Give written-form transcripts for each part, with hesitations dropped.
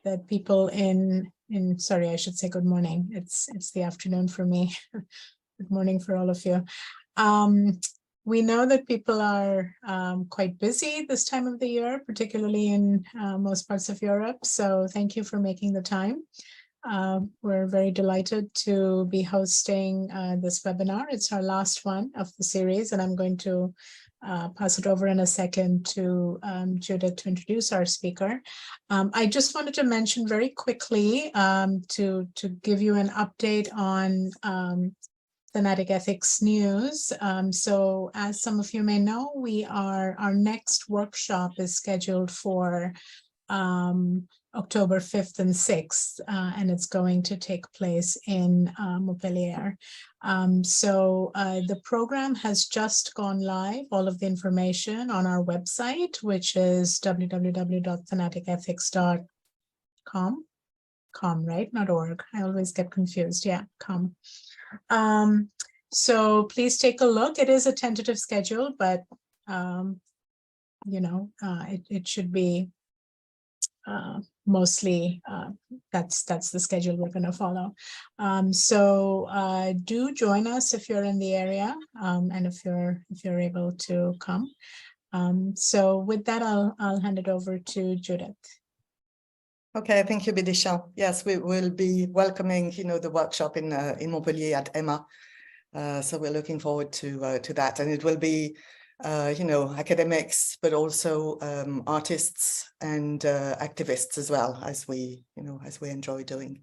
that people in sorry, I should say good morning. It's the afternoon for me. Good morning for all of you. We know that people are quite busy this time of the year, particularly in most parts of Europe. So thank you for making the time. We're very delighted to be hosting this webinar. It's our last one of the series, and I'm going to pass it over in a second to Judith to introduce our speaker. I just wanted to mention very quickly to give you an update on Thanatic Ethics news. So as some of you may know, our next workshop is scheduled for October 5th and 6th, and it's going to take place in Montpellier. So the program has just gone live, all of the information on our website, which is www.thanaticethics.com, right? Not org. I always get confused. Yeah, com. So please take a look. It is a tentative schedule, but you know, it should be mostly that's the schedule we're going to follow. So do join us if you're in the area, and if you're able to come. So with that, I'll hand it over to Judith. Okay, thank you, Bidisha. Yes, we will be welcoming, the workshop in Montpellier at EMA. So we're looking forward to that, and it will be, academics, but also artists and activists as well, as we enjoy doing.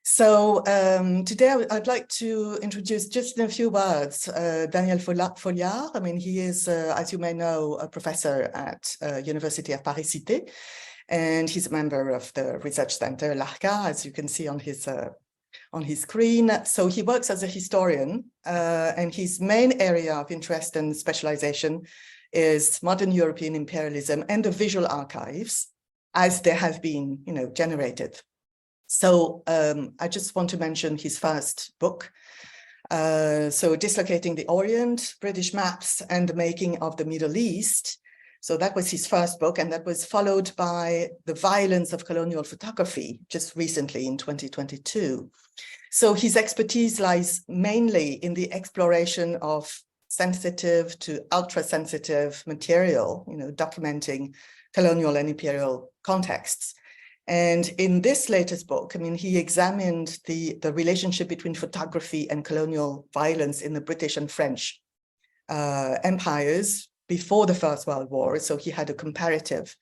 So today I'd like to introduce, just in a few words, Daniel Foliard. I mean, he is, as you may know, a professor at Université of Paris Cité. And he's a member of the research center l'ARCA, as you can see on his screen. So he works as a historian, and his main area of interest and specialization is modern European imperialism and the visual archives as they have been, generated. So I just want to mention his first book. So Dislocating the Orient, British Maps and the Making of the Middle East. So that was his first book, and that was followed by The Violence of Colonial Photography, just recently in 2022. So his expertise lies mainly in the exploration of sensitive to ultra-sensitive material, documenting colonial and imperial contexts. And in this latest book, I mean, he examined the relationship between photography and colonial violence in the British and French empires before the First World War. So he had a comparative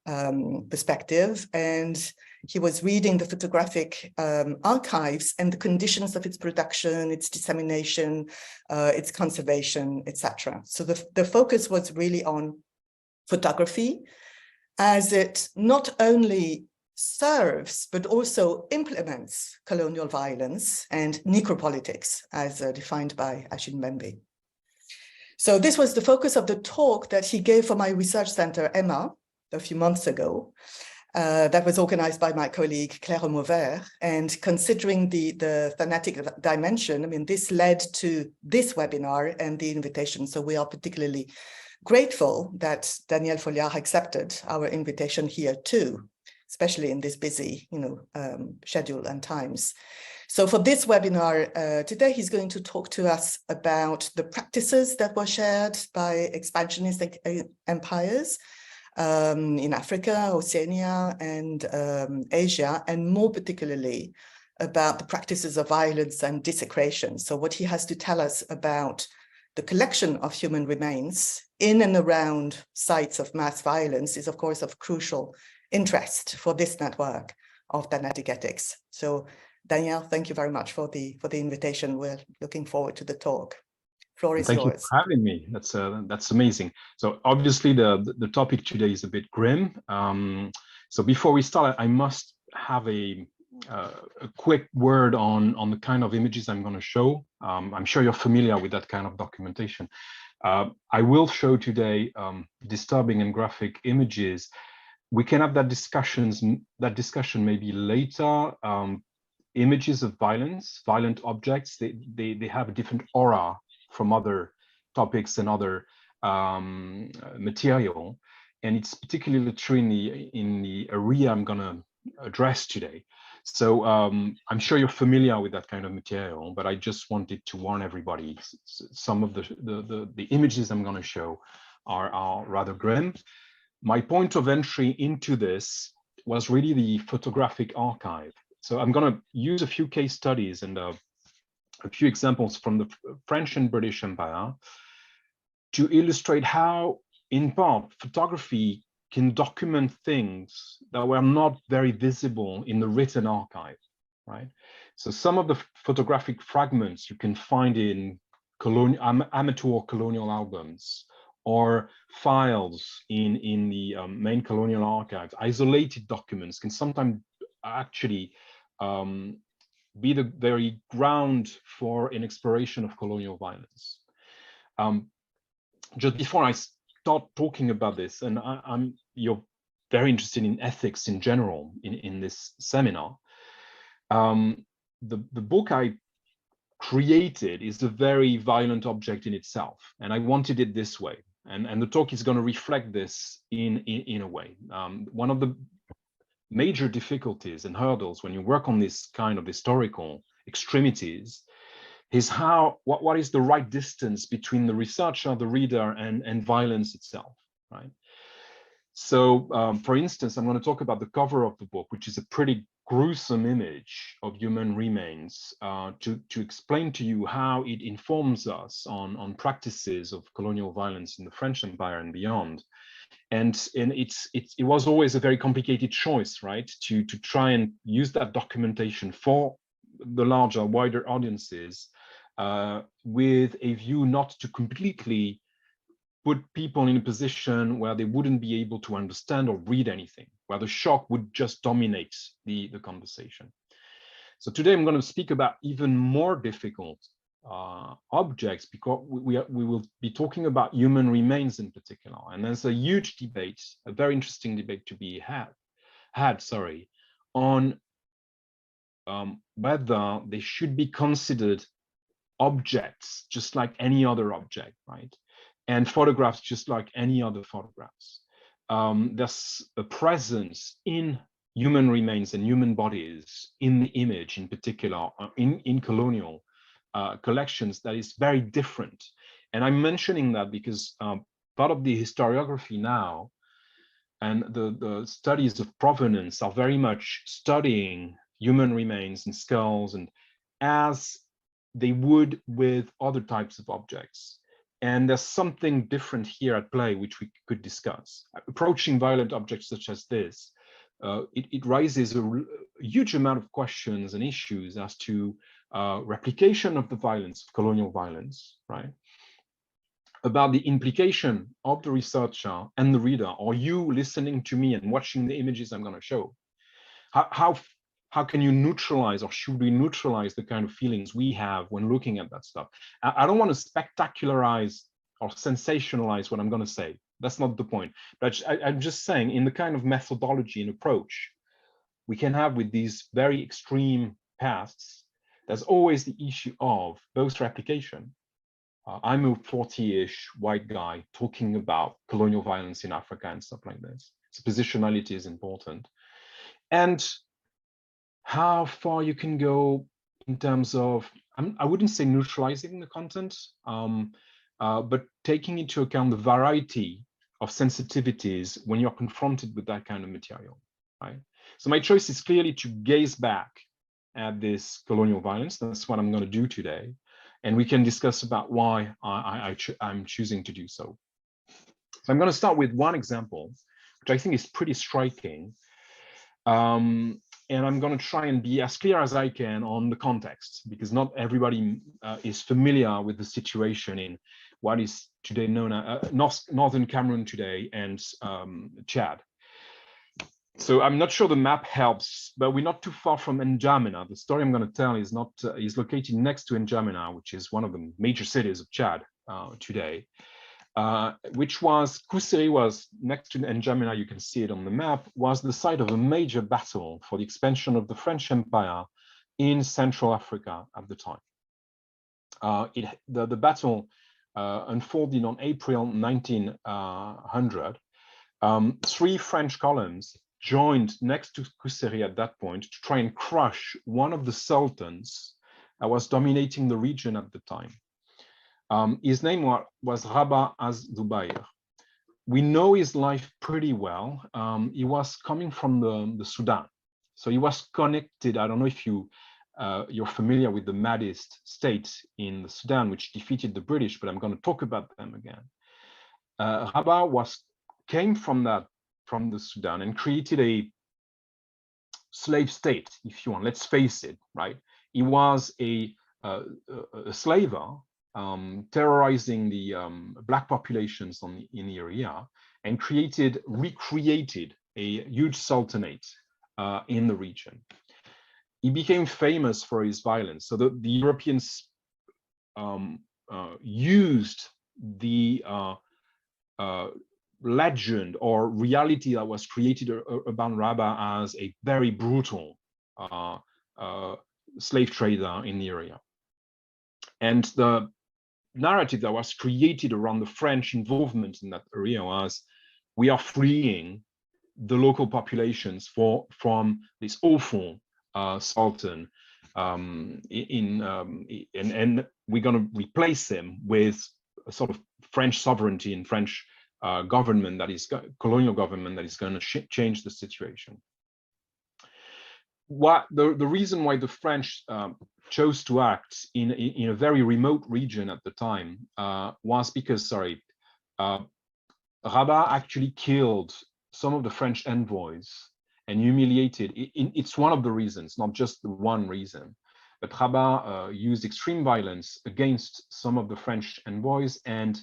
perspective, and he was reading the photographic archives and the conditions of its production, its dissemination, its conservation, etc. So the focus was really on photography, as it not only serves, but also implements colonial violence and necropolitics, as defined by Achille Mbembe. So this was the focus of the talk that he gave for my research center, EMA, a few months ago. That was organized by my colleague, Claire Mauvert. And considering the thanatic dimension, I mean, this led to this webinar and the invitation. So we are particularly grateful that Daniel Foliard accepted our invitation here too, especially in this busy, schedule and times. So for this webinar today, he's going to talk to us about the practices that were shared by expansionist empires in Africa, Oceania, and Asia, and more particularly about the practices of violence and desecration. So what he has to tell us about the collection of human remains in and around sites of mass violence is, of course, of crucial interest for this network of Thanatic Ethics. So Daniel, thank you very much for the invitation. We're looking forward to the talk. Floor is yours. Thank you for having me. That's amazing. So obviously the topic today is a bit grim. So before we start, I must have a quick word on the kind of images I'm going to show. I'm sure you're familiar with that kind of documentation. I will show today disturbing and graphic images. We can have that discussion maybe later. Images of violence, violent objects, they have a different aura from other topics and other material. and it's particularly true in the area I'm going to address today. So I'm sure you're familiar with that kind of material, but I just wanted to warn everybody. Some of the images I'm going to show are rather grim. My point of entry into this was really the photographic archive. So I'm going to use a few case studies and a few examples from the French and British Empire to illustrate how, in part, photography can document things that were not very visible in the written archive, right? So some of the photographic fragments you can find in amateur colonial albums or files in the main colonial archives. Isolated documents can sometimes actually be the very ground for an exploration of colonial violence. Just before I start talking about this, and you're very interested in ethics in general in this seminar, the book I created is a very violent object in itself, and I wanted it this way, and the talk is going to reflect this in a way. One of the major difficulties and hurdles when you work on this kind of historical extremities is what is the right distance between the researcher, the reader, and violence itself, right? So, for instance, I'm going to talk about the cover of the book, which is a pretty gruesome image of human remains, to explain to you how it informs us on practices of colonial violence in the French Empire and beyond. And it was always a very complicated choice, right? To try and use that documentation for the larger, wider audiences, with a view not to completely put people in a position where they wouldn't be able to understand or read anything, where the shock would just dominate the conversation. So today I'm going to speak about even more difficult objects, because we will be talking about human remains in particular. And there's a huge debate, a very interesting debate to be had, on whether they should be considered objects just like any other object, right? And photographs just like any other photographs. There's a presence in human remains and human bodies in the image, in particular, in colonial collections, that is very different. And I'm mentioning that because part of the historiography now and the studies of provenance are very much studying human remains and skulls, and as they would with other types of objects. And there's something different here at play, which we could discuss. Approaching violent objects such as this, it raises a huge amount of questions and issues as to replication of the violence, of colonial violence, right? About the implication of the researcher and the reader, or you listening to me and watching the images I'm going to show. How can you neutralize, or should we neutralize, the kind of feelings we have when looking at that stuff? I don't want to spectacularize or sensationalize what I'm going to say. That's not the point. But I'm just saying, in the kind of methodology and approach we can have with these very extreme pasts, there's always the issue of both replication. I'm a 40-ish white guy talking about colonial violence in Africa and stuff like this. So positionality is important. And how far you can go in terms of, I wouldn't say neutralizing the content, but taking into account the variety of sensitivities when you're confronted with that kind of material, right? So my choice is clearly to gaze back at this colonial violence. That's what I'm going to do today. And we can discuss about why I'm choosing to do so. So I'm going to start with one example, which I think is pretty striking. And I'm going to try and be as clear as I can on the context, because not everybody is familiar with the situation in what is today known as Northern Cameroon today and Chad. So I'm not sure the map helps, but we're not too far from N'Djamena. The story I'm going to tell is is located next to N'Djamena, which is one of the major cities of Chad today. Kusiri was next to N'Djamena, you can see it on the map, was the site of a major battle for the expansion of the French Empire in Central Africa at the time. The battle unfolded on April 1900, 3 French columns joined next to Cité at that point to try and crush one of the sultans that was dominating the region at the time. His name was Rabat az-Zubayr. We know his life pretty well. He was coming from the Sudan. So he was connected. I don't know if you're familiar with the Mahdist state in the Sudan, which defeated the British, but I'm going to talk about them again. Rabat came from the Sudan and created a slave state, if you want. Let's face it, right? He was a slaver, terrorizing the black populations in the area, and recreated a huge sultanate in the region. He became famous for his violence. So the Europeans used the legend or reality that was created about Rabat as a very brutal slave trader in the area. And the narrative that was created around the French involvement in that area was, we are freeing the local populations from this awful sultan, and we're going to replace him with a sort of French sovereignty and French government, that is colonial government, that is going to change the situation. The reason why the French chose to act in a very remote region at the time was because, Rabat actually killed some of the French envoys and humiliated. It's one of the reasons, not just the one reason, but Rabat used extreme violence against some of the French envoys and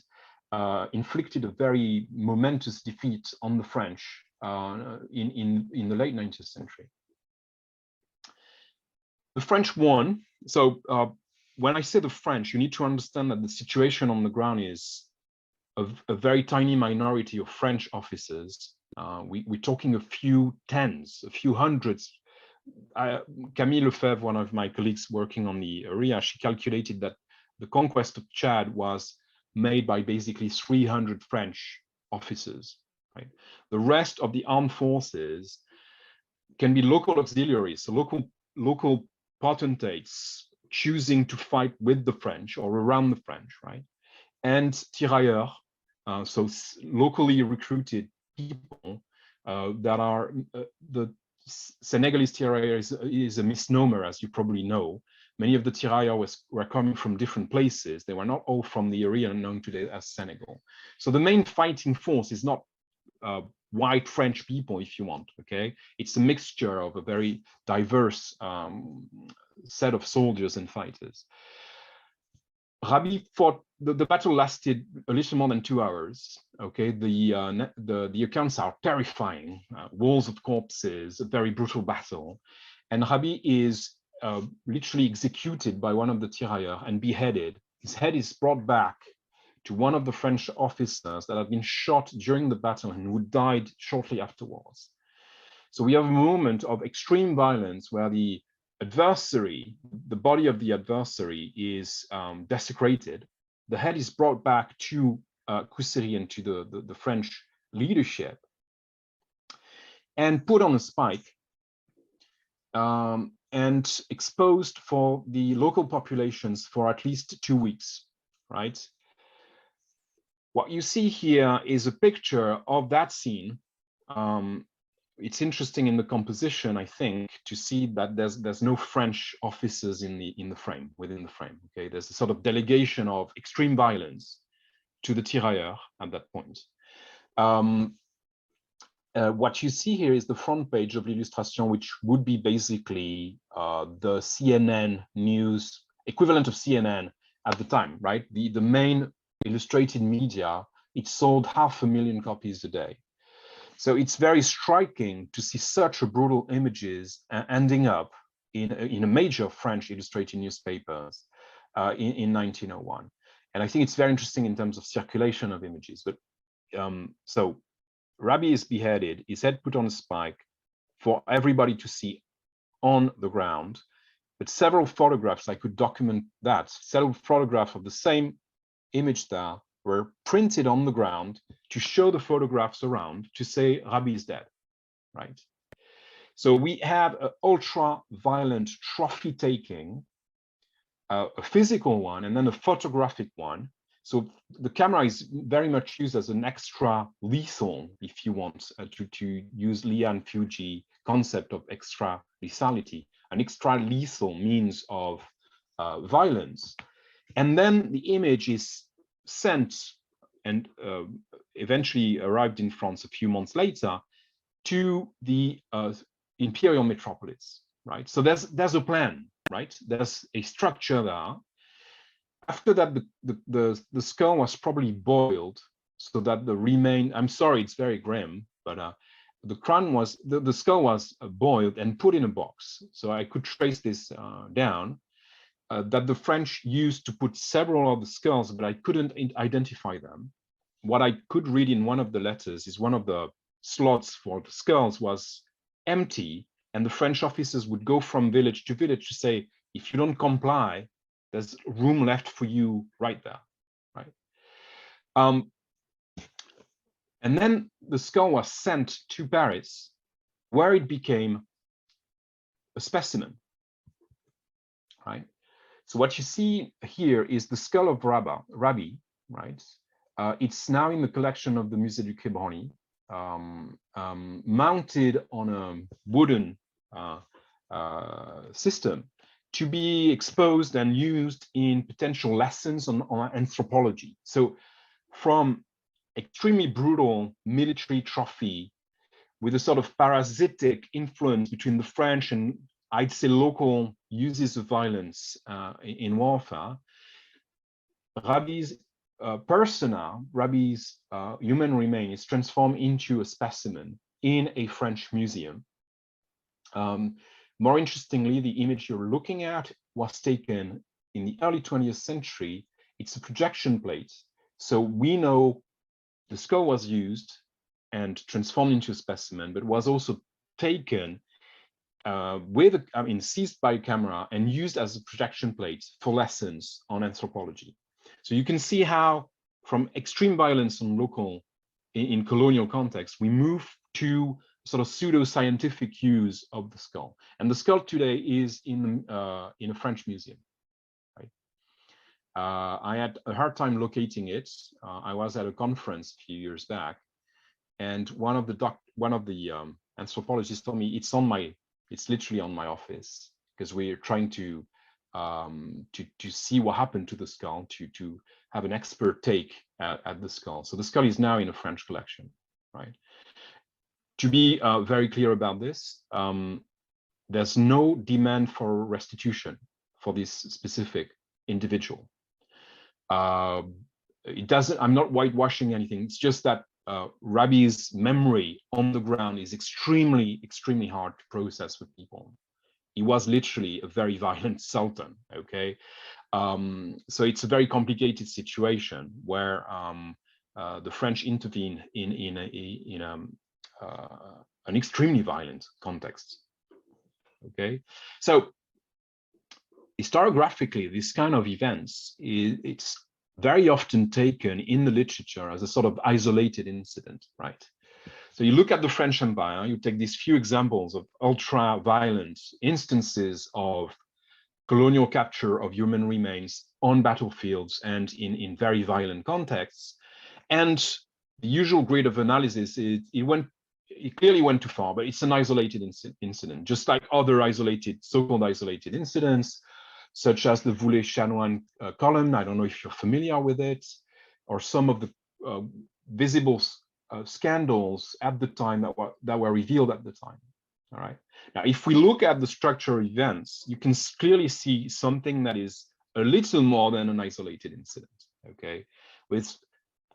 inflicted a very momentous defeat on the French in the late 19th century. The French won. So when I say the French, you need to understand that the situation on the ground is a very tiny minority of French officers. We're talking a few tens, a few hundreds. Camille Lefebvre, one of my colleagues working on the area, she calculated that the conquest of Chad was made by basically 300 French officers. Right? The rest of the armed forces can be local auxiliaries, so local potentates choosing to fight with the French or around the French, right? And tirailleurs, so locally recruited people that are the Senegalese tirailleurs is a misnomer, as you probably know. Many of the tirailleurs were coming from different places. They were not all from the area known today as Senegal. So the main fighting force is not white French people, if you want, okay? It's a mixture of a very diverse set of soldiers and fighters. Rabi fought, the battle lasted a little more than 2 hours, okay? The accounts are terrifying, walls of corpses, a very brutal battle. And Rabi is literally executed by one of the tirailleurs and beheaded. His head is brought back to one of the French officers that had been shot during the battle and who died shortly afterwards. So we have a moment of extreme violence where the adversary, the body of the adversary is desecrated. The head is brought back to Cité and to the French leadership and put on a spike and exposed for the local populations for at least 2 weeks, right? What you see here is a picture of that scene. It's interesting in the composition, I think, to see that there's no French officers within the frame. Okay, there's a sort of delegation of extreme violence to the tirailleurs at that point. What you see here is the front page of l'Illustration, which would be basically the CNN news equivalent of CNN at the time, right? The main illustrated media. It sold 500,000 copies a day. So it's very striking to see such a brutal images ending up in a major French illustrated newspapers in 1901. And I think it's very interesting in terms of circulation of images. But so Rabi is beheaded, his head put on a spike for everybody to see on the ground. But several photographs, I could document that, several photographs of the same image there were printed on the ground to show the photographs around to say Rabi is dead, right? So we have an ultra-violent trophy taking, a physical one, and then a photographic one. So the camera is very much used as an extra lethal, if you want, to use Lian Fuji concept of extra lethality. An extra lethal means of violence. And then the image is sent and eventually arrived in France a few months later to the imperial metropolis, right? So there's a plan, right? There's a structure there. After that, the skull was probably boiled so that the remain, I'm sorry, it's very grim, but the crown was, the skull was boiled and put in a box. So I could trace this down, that the French used to put several of the skulls, but I couldn't identify them. What I could read in one of the letters is one of the slots for the skulls was empty, and the French officers would go from village to village to say, if you don't comply, there's room left for you right there, right? And then the skull was sent to Paris, where it became a specimen, right? So what you see here is the skull of Rabi, right? It's now in the collection of the Musée du Quai Branly, mounted on a wooden system to be exposed and used in potential lessons on anthropology. So from extremely brutal military trophy with a sort of parasitic influence between the French and, I'd say, local uses of violence in warfare, Rabi's persona, Rabi's human remain is transformed into a specimen in a French museum. More interestingly, the image you're looking at was taken in the early 20th century. It's a projection plate. So we know the skull was used and transformed into a specimen, but was also taken seized by a camera and used as a projection plate for lessons on anthropology. So you can see how from extreme violence on local, in colonial context, we move to sort of pseudo-scientific use of the skull. And the skull today is in a French museum. Right? I had a hard time locating it. I was at a conference a few years back, and one of the anthropologists told me it's literally on my office, because we're trying to see what happened to the skull, to have an expert take at the skull. So the skull is now in a French collection, right? To be very clear about this, there's no demand for restitution for this specific individual. It doesn't, I'm not whitewashing anything. It's just that Rabi's memory on the ground is extremely, extremely hard to process with people. He was literally a very violent sultan, okay? So it's a very complicated situation where the French intervene in an extremely violent context, okay? So historiographically, this kind of events, it's very often taken in the literature as a sort of isolated incident, right? So you look at the French Empire, you take these few examples of ultra-violent instances of colonial capture of human remains on battlefields and in very violent contexts. And the usual grade of analysis is it clearly went too far, but it's an isolated incident, just like other isolated, so-called isolated incidents, such as the Voulet-Chanoine column. I don't know if you're familiar with it, or some of the visible scandals at the time that were revealed at the time. All right. Now, if we look at the structure of events, you can clearly see something that is a little more than an isolated incident, okay, with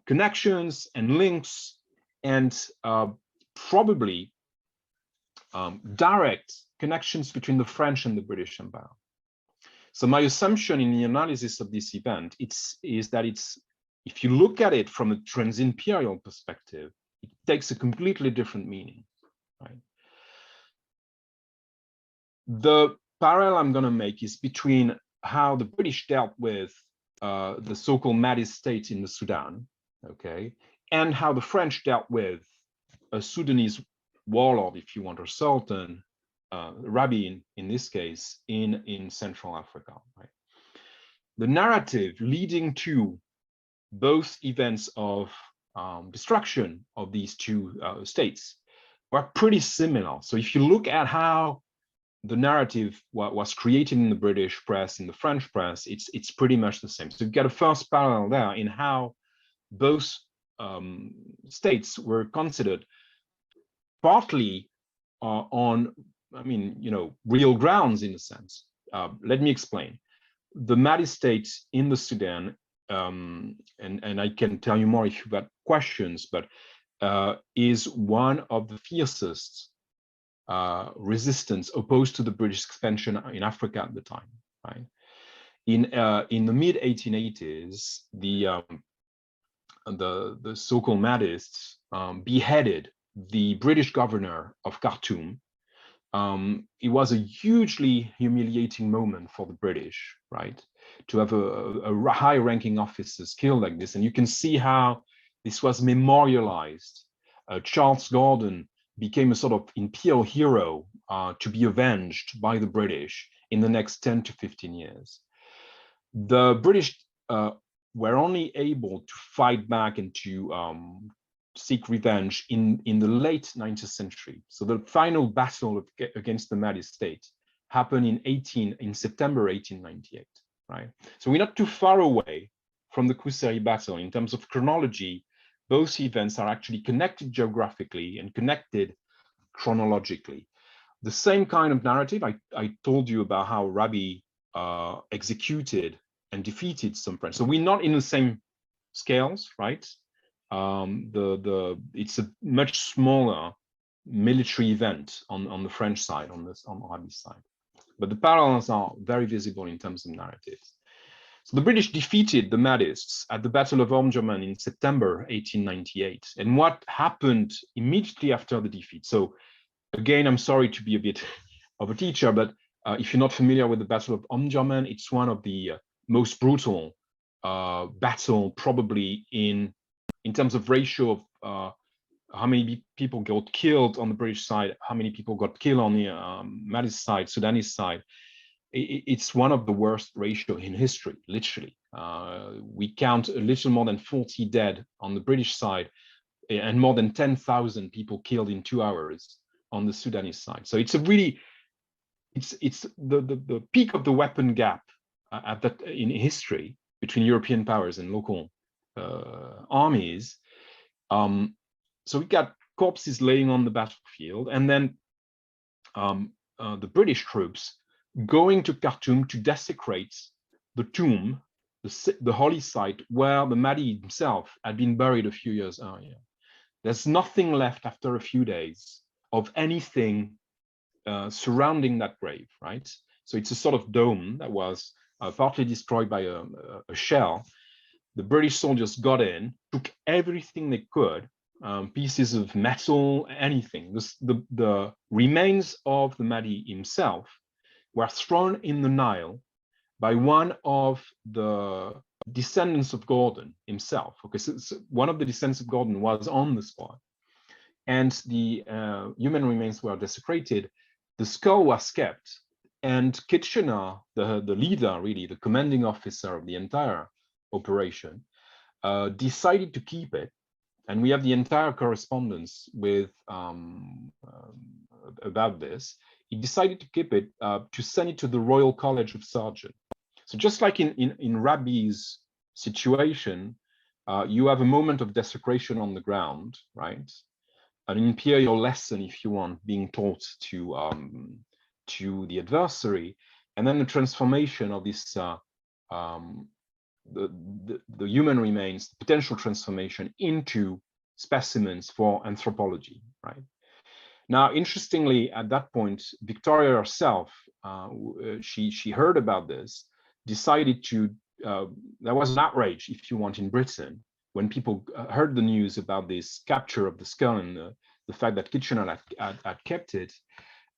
connections and links and probably direct connections between the French and the British Empire. So my assumption in the analysis of this event is that if you look at it from a transimperial perspective, it takes a completely different meaning, right? The parallel I'm going to make is between how the British dealt with the so-called Mahdist state in the Sudan, okay, and how the French dealt with a Sudanese warlord, if you want, or sultan, Rabi in this case, in Central Africa. Right? The narrative leading to both events of destruction of these two states were pretty similar. So if you look at how the narrative was created in the British press, in the French press, it's pretty much the same. So you get a first parallel there in how both states were considered partly on, I mean, you know, real grounds in a sense. Let me explain. The Mahdi state in the Sudan, and I can tell you more if you've got questions, but is one of the fiercest resistance opposed to the British expansion in Africa at the time. Right? In the mid 1880s, the so-called Mahdists beheaded the British governor of Khartoum. It was a hugely humiliating moment for the British, right? To have a high-ranking officers killed like this, and you can see how this was memorialized. Charles Gordon became a sort of imperial hero to be avenged by the British in the next 10 to 15 years. The British were only able to fight back and to seek revenge in the late 19th century. So the final battle against the Mahdi state happened in September 1898, right? So we're not too far away from the Kuseri battle in terms of chronology. Both events are actually connected geographically and connected chronologically. The same kind of narrative, I told you about how Rabi executed and defeated some French. So we're not in the same scales, right? It's a much smaller military event on the French side, on Rabi's side. But the parallels are very visible in terms of narratives. So the British defeated the Mahdists at the Battle of Omdurman in September 1898. And what happened immediately after the defeat? So again, I'm sorry to be a bit of a teacher, but if you're not familiar with the Battle of Omdurman, it's one of the most brutal battle probably in terms of ratio of how many people got killed on the British side, how many people got killed on the Mahdist side, Sudanese side. It's one of the worst ratio in history, literally. We count a little more than 40 dead on the British side and more than 10,000 people killed in 2 hours on the Sudanese side. So it's a really, it's the peak of the weapon gap at that in history between European powers and local armies. So we got corpses laying on the battlefield, and then the British troops going to Khartoum to desecrate the tomb, the holy site where the Mahdi himself had been buried a few years earlier. There's nothing left after a few days of anything surrounding that grave, right? So it's a sort of dome that was partly destroyed by a shell. The British soldiers got in, took everything they could, pieces of metal, anything. The remains of the Mahdi himself were thrown in the Nile by one of the descendants of Gordon himself. Okay, so one of the descendants of Gordon was on the spot, and the human remains were desecrated. The skull was kept, and Kitchener, the leader, really, the commanding officer of the entire operation, decided to keep it. And we have the entire correspondence with about this. He decided to keep it to send it to the Royal College of Surgeons. So just like in Rabi's situation, you have a moment of desecration on the ground, right? An imperial lesson, if you want, being taught to the adversary, and then the transformation of this the human remains, the potential transformation into specimens for anthropology, right? Now, interestingly, at that point, Victoria herself, she heard about this, decided to, there was an outrage, if you want, in Britain, when people heard the news about this capture of the skull and the fact that Kitchener had kept it,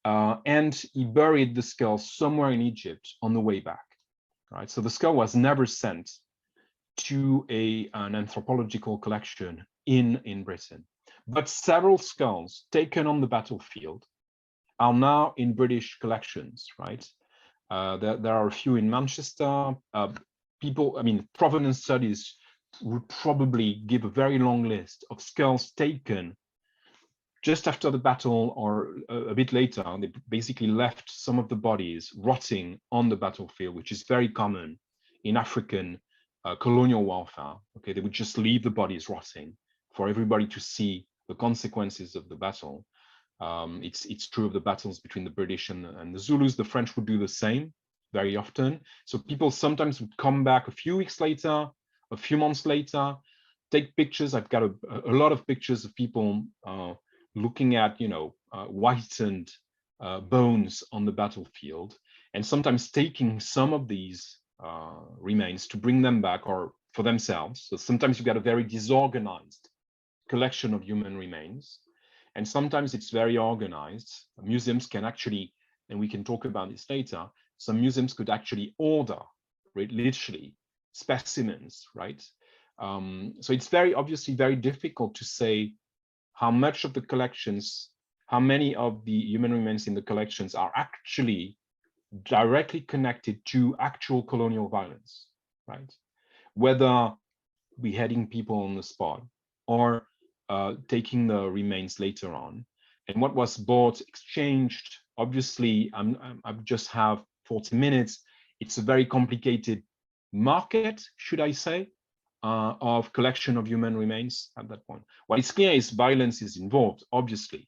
and he buried the skull somewhere in Egypt on the way back, right? So the skull was never sent to an anthropological collection in Britain. But several skulls taken on the battlefield are now in British collections, right? There are a few in Manchester. Provenance studies would probably give a very long list of skulls taken just after the battle or a bit later. They basically left some of the bodies rotting on the battlefield, which is very common in African colonial warfare. Okay, they would just leave the bodies rotting for everybody to see the consequences of the battle. It's true of the battles between the British and the Zulus. The French would do the same very often. So people sometimes would come back a few weeks later, a few months later, take pictures. I've got a lot of pictures of people looking at, whitened bones on the battlefield, and sometimes taking some of these remains to bring them back or for themselves. So sometimes you've got a very disorganized collection of human remains, and sometimes it's very organized. Museums can actually, and we can talk about this later, some museums could actually order, right, literally specimens, right? So it's obviously very difficult to say how much of the collections, how many of the human remains in the collections are actually directly connected to actual colonial violence, right? Whether beheading people on the spot or taking the remains later on. And what was bought, exchanged, obviously, I just have 40 minutes. It's a very complicated market, should I say, of collection of human remains at that point. What is clear is violence is involved, obviously.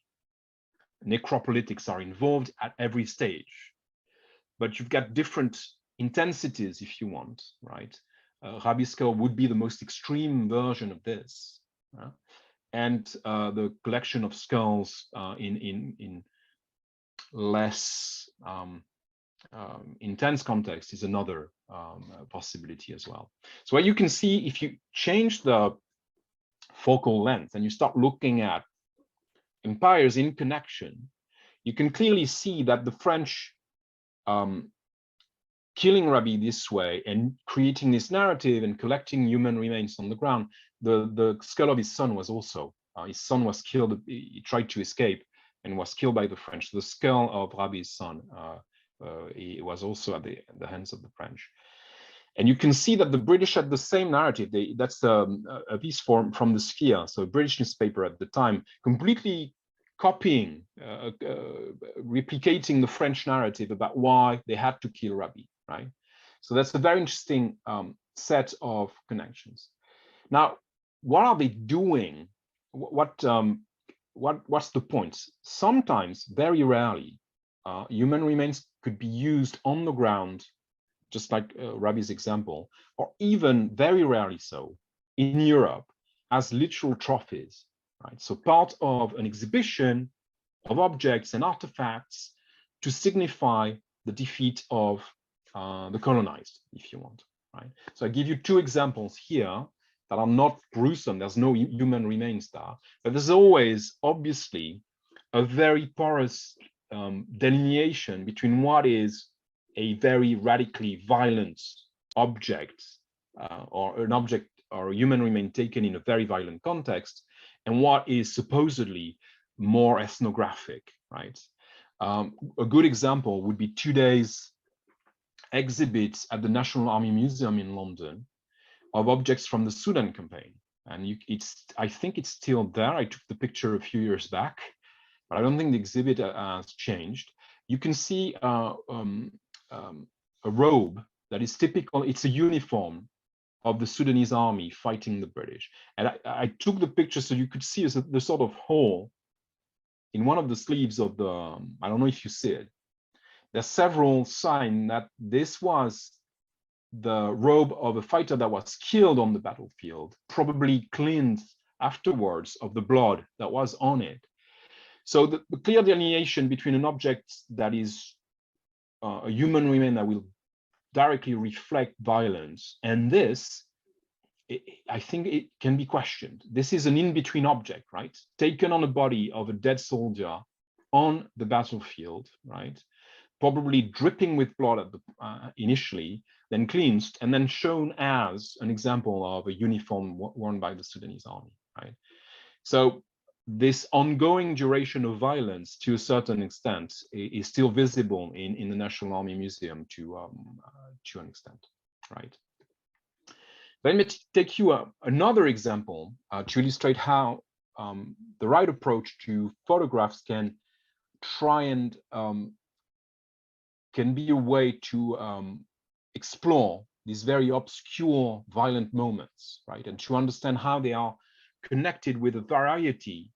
Necropolitics are involved at every stage, but you've got different intensities if you want, right? Rabi's skull would be the most extreme version of this. And the collection of skulls in less intense context is another possibility as well. So what you can see, if you change the focal length and you start looking at empires in connection, you can clearly see that the French killing Rabi this way and creating this narrative and collecting human remains on the ground. The skull of his son was also, his son was killed, he tried to escape and was killed by the French. The skull of Rabi's son, he was also at the hands of the French. And you can see that the British had the same narrative. That's a piece from the Sphere, so a British newspaper at the time, completely copying, replicating the French narrative about why they had to kill Rabi, right? So that's a very interesting set of connections. Now, what are they doing? What's the point? Sometimes, very rarely, human remains could be used on the ground, just like Rabi's example, or even very rarely so in Europe as literal trophies, right? So part of an exhibition of objects and artifacts to signify the defeat of the colonized, if you want, right? So I give you two examples here that are not gruesome. There's no human remains there, but there's always, obviously, a very porous delineation between what is a very radically violent object or an object or a human remain taken in a very violent context, and what is supposedly more ethnographic, right? A good example would be today's exhibit at the National Army Museum in London of objects from the Sudan campaign. And I think it's still there. I took the picture a few years back, but I don't think the exhibit has changed. You can see a robe that is typical. It's a uniform of the Sudanese army fighting the British. And I took the picture so you could see the sort of hole in one of the sleeves of the, I don't know if you see it. There's several signs that this was the robe of a fighter that was killed on the battlefield, probably cleansed afterwards of the blood that was on it. So the clear delineation between an object that is a human remain that will directly reflect violence and this, I think it can be questioned. This is an in-between object, right? Taken on a body of a dead soldier on the battlefield, right? Probably dripping with blood at the, initially, then cleansed, and then shown as an example of a uniform worn by the Sudanese army, right? So this ongoing duration of violence, to a certain extent, is still visible in the National Army Museum to an extent, right? Let me take you another example to illustrate how the right approach to photographs can try and can be a way to explore these very obscure violent moments, right? And to understand how they are connected with a variety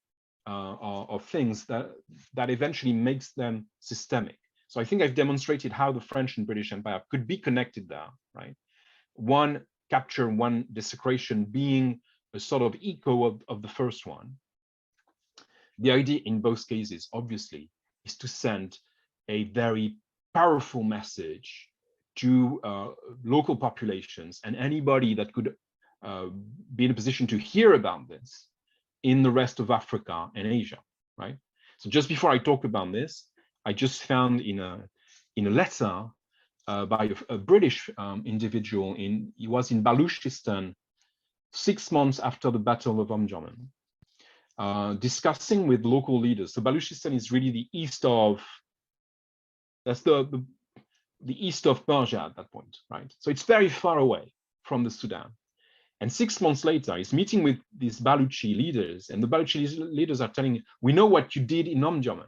of things that eventually makes them systemic. So I think I've demonstrated how the French and British Empire could be connected there, right? One capture, one desecration being a sort of echo of the first one. The idea in both cases, obviously, is to send a very powerful message to local populations and anybody that could be in a position to hear about this in the rest of Africa and Asia, right? So just before I talk about this, I just found in a letter by a British individual, he was in Baluchistan 6 months after the Battle of Omdurman, discussing with local leaders. So Baluchistan is really the east of, that's the east of Persia at that point, right? So it's very far away from the Sudan. And 6 months later, he's meeting with these Baluchi leaders, and the Baluchi leaders are telling him, we know what you did in Omdurman.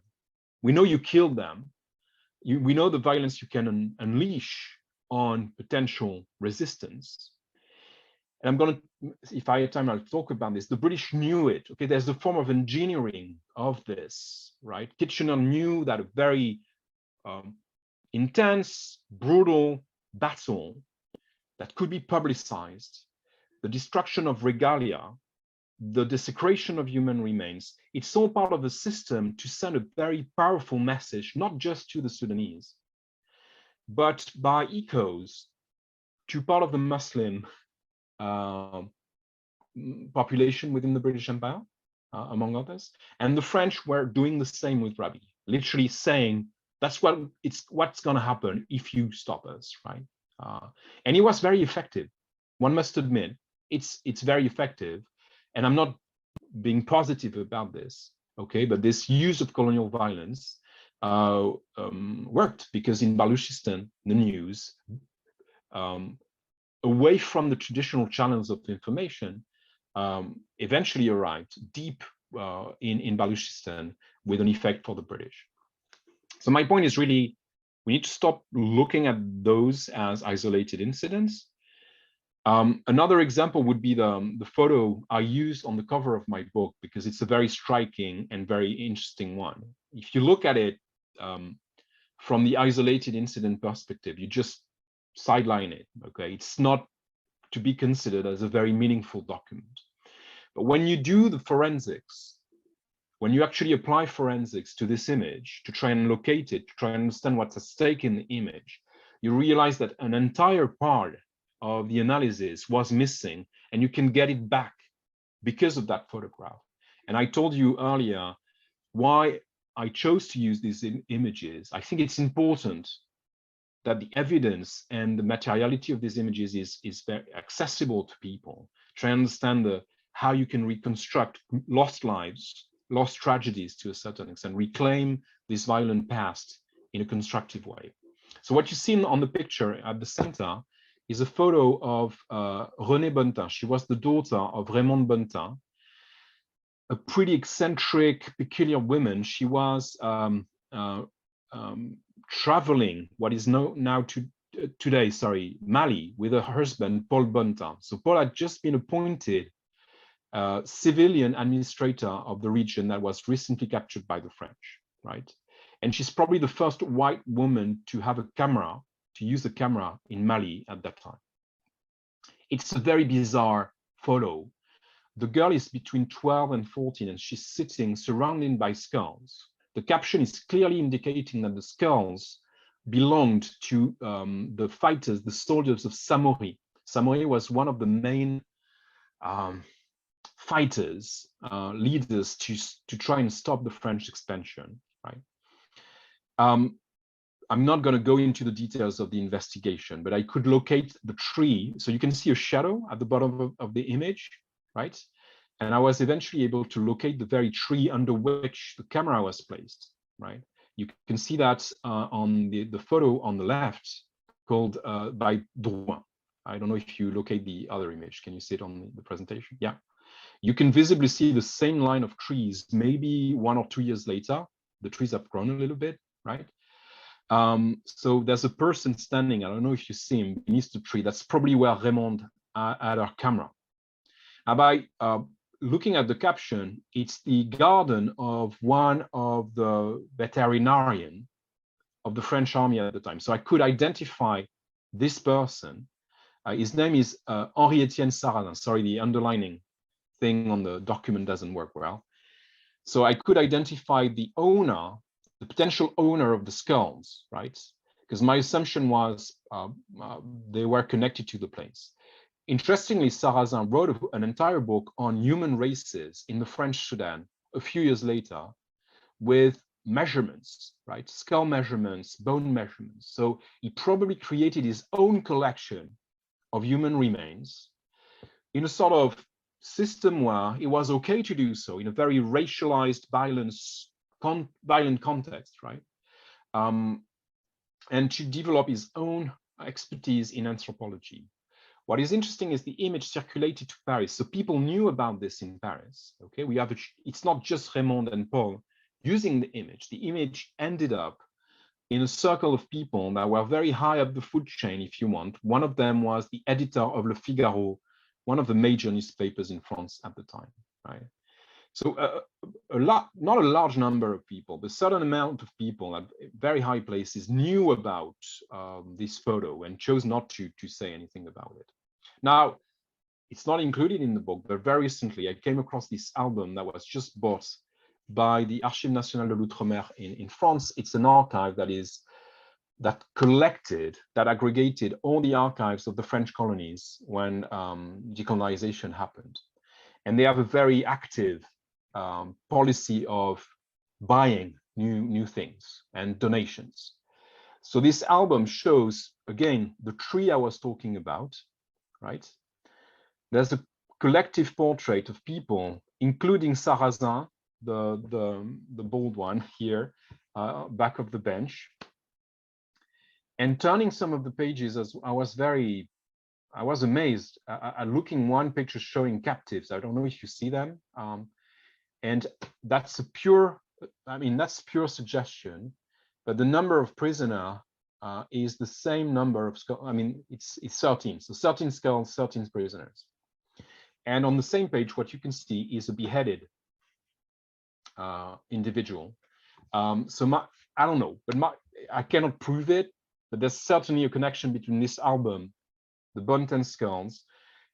We know you killed them. We know the violence you can unleash on potential resistance. And I'm going to, if I have time, I'll talk about this. The British knew it. Okay, there's a form of engineering of this, right? Kitchener knew that a very intense, brutal battle that could be publicized, the destruction of regalia, the desecration of human remains, it's all part of a system to send a very powerful message, not just to the Sudanese, but by echoes to part of the Muslim population within the British Empire, among others. And the French were doing the same with Rabi, literally saying, that's what's going to happen if you stop us, right? And it was very effective. One must admit, it's very effective. And I'm not being positive about this, okay? But this use of colonial violence worked, because in Baluchistan, the news, away from the traditional channels of information, eventually arrived deep in Baluchistan with an effect for the British. So my point is really, we need to stop looking at those as isolated incidents. Another example would be the photo I used on the cover of my book, because it's a very striking and very interesting one. If you look at it from the isolated incident perspective, you just sideline it, okay? It's not to be considered as a very meaningful document. But when you do the forensics, when you actually apply forensics to this image to try and locate it, to try and understand what's at stake in the image, you realize that an entire part of the analysis was missing, and you can get it back because of that photograph. And I told you earlier why I chose to use these images. I think it's important that the evidence and the materiality of these images is very accessible to people. Try and understand how you can reconstruct lost lives, lost tragedies to a certain extent, reclaim this violent past in a constructive way. So what you see on the picture at the center is a photo of Renée Bonnetin. She was the daughter of Raymond Bonnetin, a pretty eccentric, peculiar woman. She was traveling what is now today, Mali, with her husband, Paul Bonnetin. So Paul had just been appointed civilian administrator of the region that was recently captured by the French, right? And she's probably the first white woman to have a camera, to use a camera in Mali at that time. It's a very bizarre photo. The girl is between 12 and 14, and she's sitting surrounded by skulls. The caption is clearly indicating that the skulls belonged to the fighters, the soldiers of Samori. Samori was one of the main fighters, leaders to try and stop the French expansion. right? I'm not going to go into the details of the investigation, but I could locate the tree. So you can see a shadow at the bottom of the image, right? And I was eventually able to locate the very tree under which the camera was placed, right? You can see that on the photo on the left, called by Drouin. I don't know if you locate the other image. Can you see it on the presentation? Yeah. You can visibly see the same line of trees, maybe 1 or 2 years later. The trees have grown a little bit, right? So there's a person standing, I don't know if you see him, beneath the tree. That's probably where Raymond had her camera. And by looking at the caption, it's the garden of one of the veterinarians of the French army at the time. So I could identify this person. His name is Henri-Étienne Sarrazin. Sorry, the underlining thing on the document doesn't work well. So I could identify the owner, the potential owner of the skulls, right? Because my assumption was they were connected to the place. Interestingly, Sarrazin wrote an entire book on human races in the French Sudan a few years later with measurements, right? Skull measurements, bone measurements. So he probably created his own collection of human remains in a sort of system where it was okay to do so in a very racialized violent context, right? And to develop his own expertise in anthropology. What is interesting is the image circulated to Paris. So people knew about this in Paris. Okay, it's not just Raymond and Paul using the image. The image ended up in a circle of people that were very high up the food chain, if you want. One of them was the editor of Le Figaro, one of the major newspapers in France at the time, right? So not a large number of people, but a certain amount of people at very high places knew about this photo and chose not to say anything about it. Now, it's not included in the book, but very recently I came across this album that was just bought by the Archives Nationales de l'Outre-mer in France. It's an archive that collected, that aggregated all the archives of the French colonies when decolonization happened. And they have a very active policy of buying new things and donations. So this album shows, again, the tree I was talking about, right? There's a collective portrait of people, including Sarrazin, the bold one here, back of the bench. And turning some of the pages, as I was amazed at looking one picture showing captives. I don't know if you see them. And that's pure suggestion, but the number of prisoner is the same number of skulls. I mean, it's 13, so 13 skulls, 13 prisoners. And on the same page, what you can see is a beheaded individual. So I don't know, but I cannot prove it, but there's certainly a connection between this album, the Bonten skulls.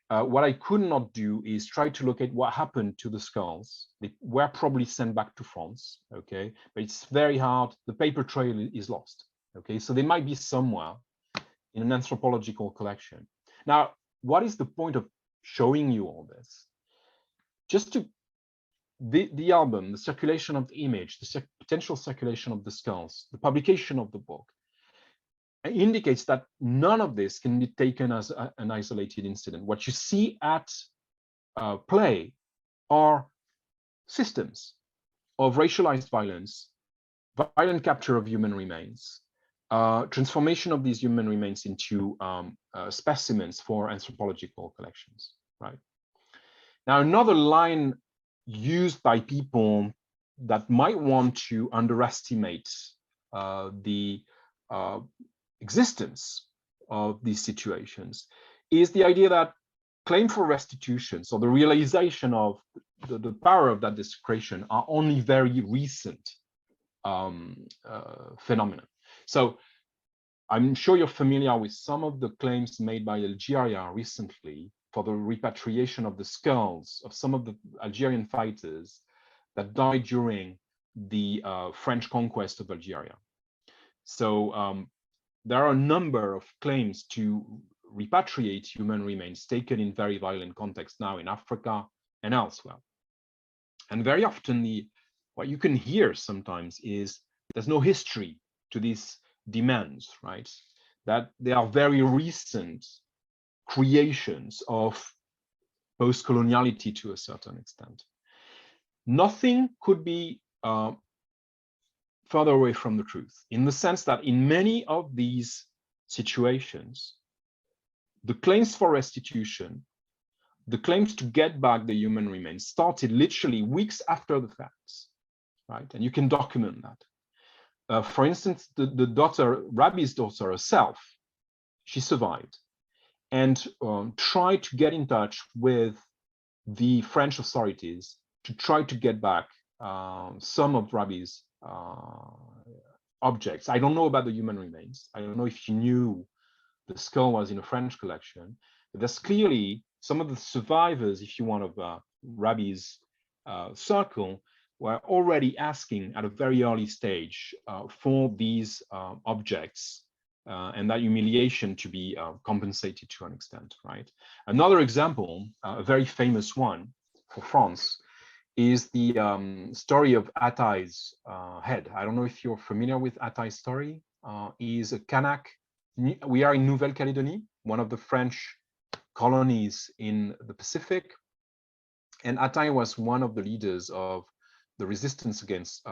What I could not do is try to locate what happened to the skulls. They were probably sent back to France, okay? But it's very hard. The paper trail is lost, okay? So they might be somewhere in an anthropological collection. Now, what is the point of showing you all this? Just to, the album, the circulation of the image, the potential circulation of the skulls, the publication of the book, indicates that none of this can be taken as an isolated incident. What you see at play are systems of racialized violence, violent capture of human remains, transformation of these human remains into specimens for anthropological collections, right? Now, another line used by people that might want to underestimate the existence of these situations is the idea that claim for restitution, so the realization of the power of that desecration, are only very recent phenomena. So I'm sure you're familiar with some of the claims made by Algeria recently for the repatriation of the skulls of some of the Algerian fighters that died during the French conquest of Algeria. So there are a number of claims to repatriate human remains taken in very violent contexts now in Africa and elsewhere. And very often what you can hear sometimes is there's no history to these demands, right? That they are very recent creations of post-coloniality to a certain extent. Nothing could be further away from the truth, in the sense that in many of these situations, the claims for restitution, the claims to get back the human remains started literally weeks after the facts, right? And you can document that. For instance, the daughter, Rabi's daughter herself, she survived and tried to get in touch with the French authorities to try to get back some of Rabi's objects. I don't know about the human remains. I don't know if you knew the skull was in a French collection, but there's clearly some of the survivors, if you want, of Rabi's circle were already asking at a very early stage for these objects and that humiliation to be compensated to an extent, right? Another example, a very famous one for France, is the story of Attai's head. I don't know if you're familiar with Attai's story. He's a Kanak. We are in Nouvelle-Calédonie, one of the French colonies in the Pacific. And Attai was one of the leaders of the resistance against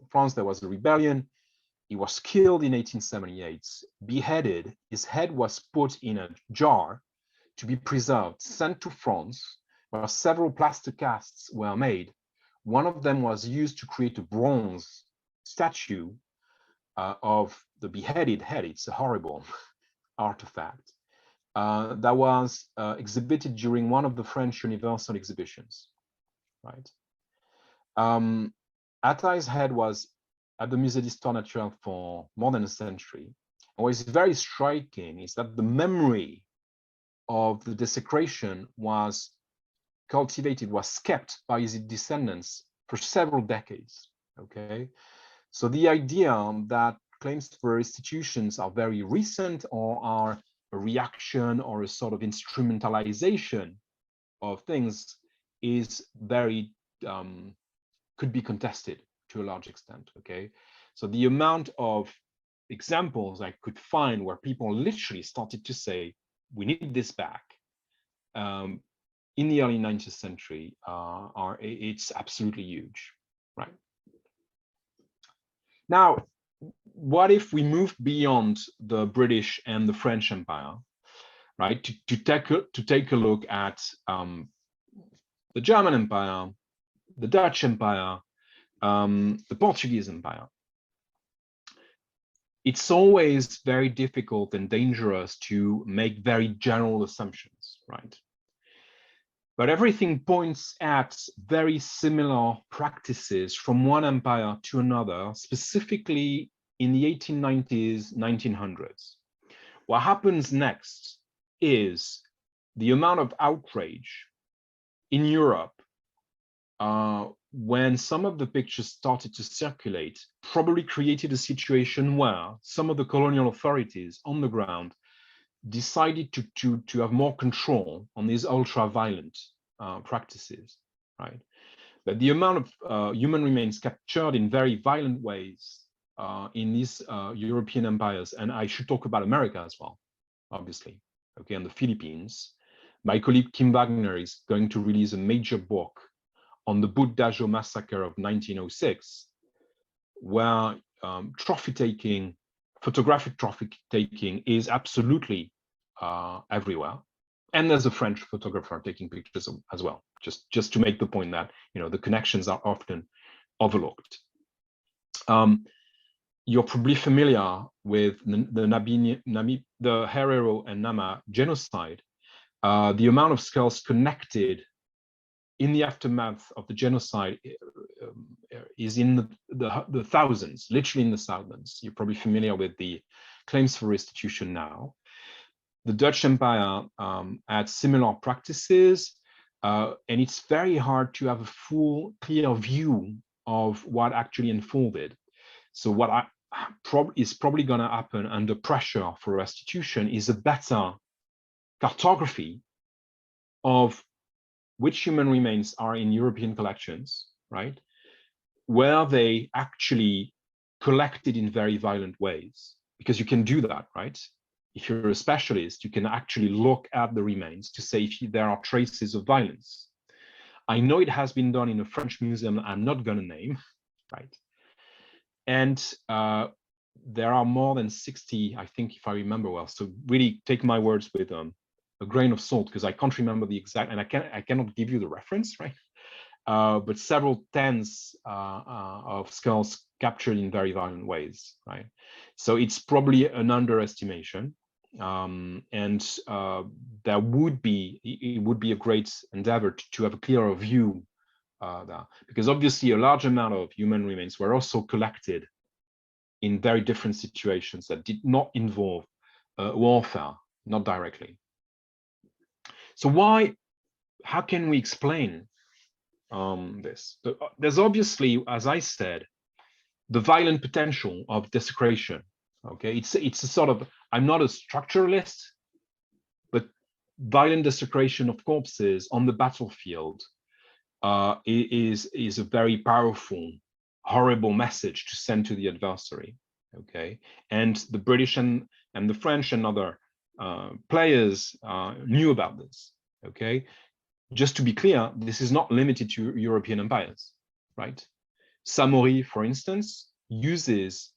France. There was a rebellion. He was killed in 1878, beheaded. His head was put in a jar to be preserved, sent to France, where several plaster casts were made. One of them was used to create a bronze statue of the beheaded head. It's a horrible artifact that was exhibited during one of the French Universal exhibitions, right? Attai's head was at the Musée d'Histoire Naturelle for more than a century. And what is very striking is that the memory of the desecration was cultivated, was kept by his descendants for several decades, okay? So the idea that claims for restitutions are very recent or are a reaction or a sort of instrumentalization of things is very, could be contested to a large extent, okay? So the amount of examples I could find where people literally started to say, we need this back in the early 19th century, it's absolutely huge, right? Now, what if we move beyond the British and the French Empire, right? To take a look at the German Empire, the Dutch Empire, the Portuguese Empire. It's always very difficult and dangerous to make very general assumptions, right? But everything points at very similar practices from one empire to another, specifically in the 1890s, 1900s. What happens next is the amount of outrage in Europe when some of the pictures started to circulate, probably created a situation where some of the colonial authorities on the ground decided to have more control on these ultra-violent practices, right? But the amount of human remains captured in very violent ways in these European empires, and I should talk about America as well, obviously, okay, and the Philippines. My colleague Kim Wagner is going to release a major book on the Budajo massacre of 1906, where trophy taking, photographic trophy taking is absolutely everywhere. And there's a French photographer taking pictures as well, just to make the point that, you know, the connections are often overlooked. You're probably familiar with the Herero and Nama genocide. The amount of skulls connected in the aftermath of the genocide is in the thousands, literally in the thousands. You're probably familiar with the claims for restitution now. The Dutch Empire had similar practices, and it's very hard to have a full, clear view of what actually unfolded. So what is probably going to happen under pressure for restitution is a better cartography of which human remains are in European collections, right? were they actually collected in very violent ways? Because you can do that, right? If you're a specialist, you can actually look at the remains to say if there are traces of violence. I know it has been done in a French museum I'm not going to name, right? And there are more than 60, I think, if I remember well. So really take my words with a grain of salt, because I can't remember the exact, and I cannot give you the reference, right? But several tens of skulls captured in very violent ways, right? So it's probably an underestimation, and it would be a great endeavor to have a clearer view there, because obviously a large amount of human remains were also collected in very different situations that did not involve warfare, not directly. So how can we explain this? There's obviously, as I said, the violent potential of desecration. Okay, it's a sort of, I'm not a structuralist, but violent desecration of corpses on the battlefield is a very powerful, horrible message to send to the adversary. Okay, and the British and the French and other players knew about this. Okay, just to be clear, this is not limited to European empires, right? Samori, for instance, uses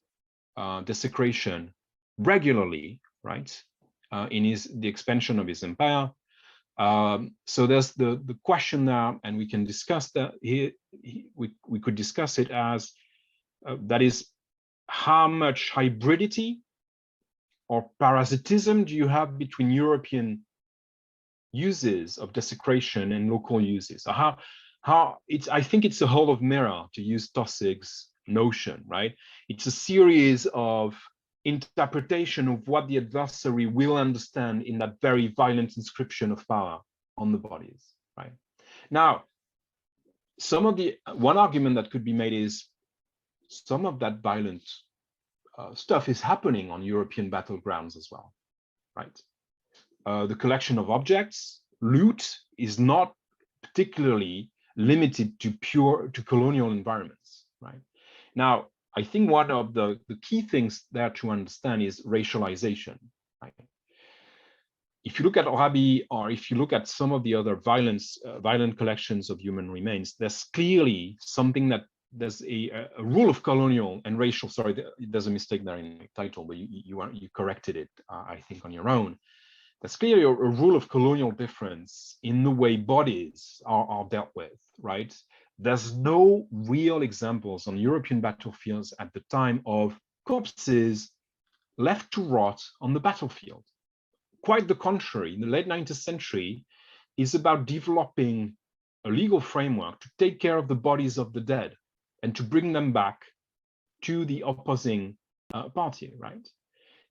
desecration regularly, right, in the expansion of his empire. So there's the question now, and we can discuss that here. We could discuss it as that is, how much hybridity or parasitism do you have between European uses of desecration and local uses? So how it's, I think it's a whole of mirror, to use Tossig's notion, right? It's a series of interpretation of what the adversary will understand in that very violent inscription of power on the bodies, right? Now, one argument that could be made is some of that violent stuff is happening on European battlegrounds as well, right? The collection of objects, loot, is not particularly limited to colonial environments, right? Now, I think one of the key things there to understand is racialization, right? If you look at Orabi, or if you look at some of the other violent collections of human remains, there's clearly something that there's a rule of colonial and racial. Sorry, there's a mistake there in the title, but you corrected it, I think, on your own. There's clearly a rule of colonial difference in the way bodies are dealt with, right? There's no real examples on European battlefields at the time of corpses left to rot on the battlefield. Quite the contrary, in the late 19th century, is about developing a legal framework to take care of the bodies of the dead and to bring them back to the opposing party, right?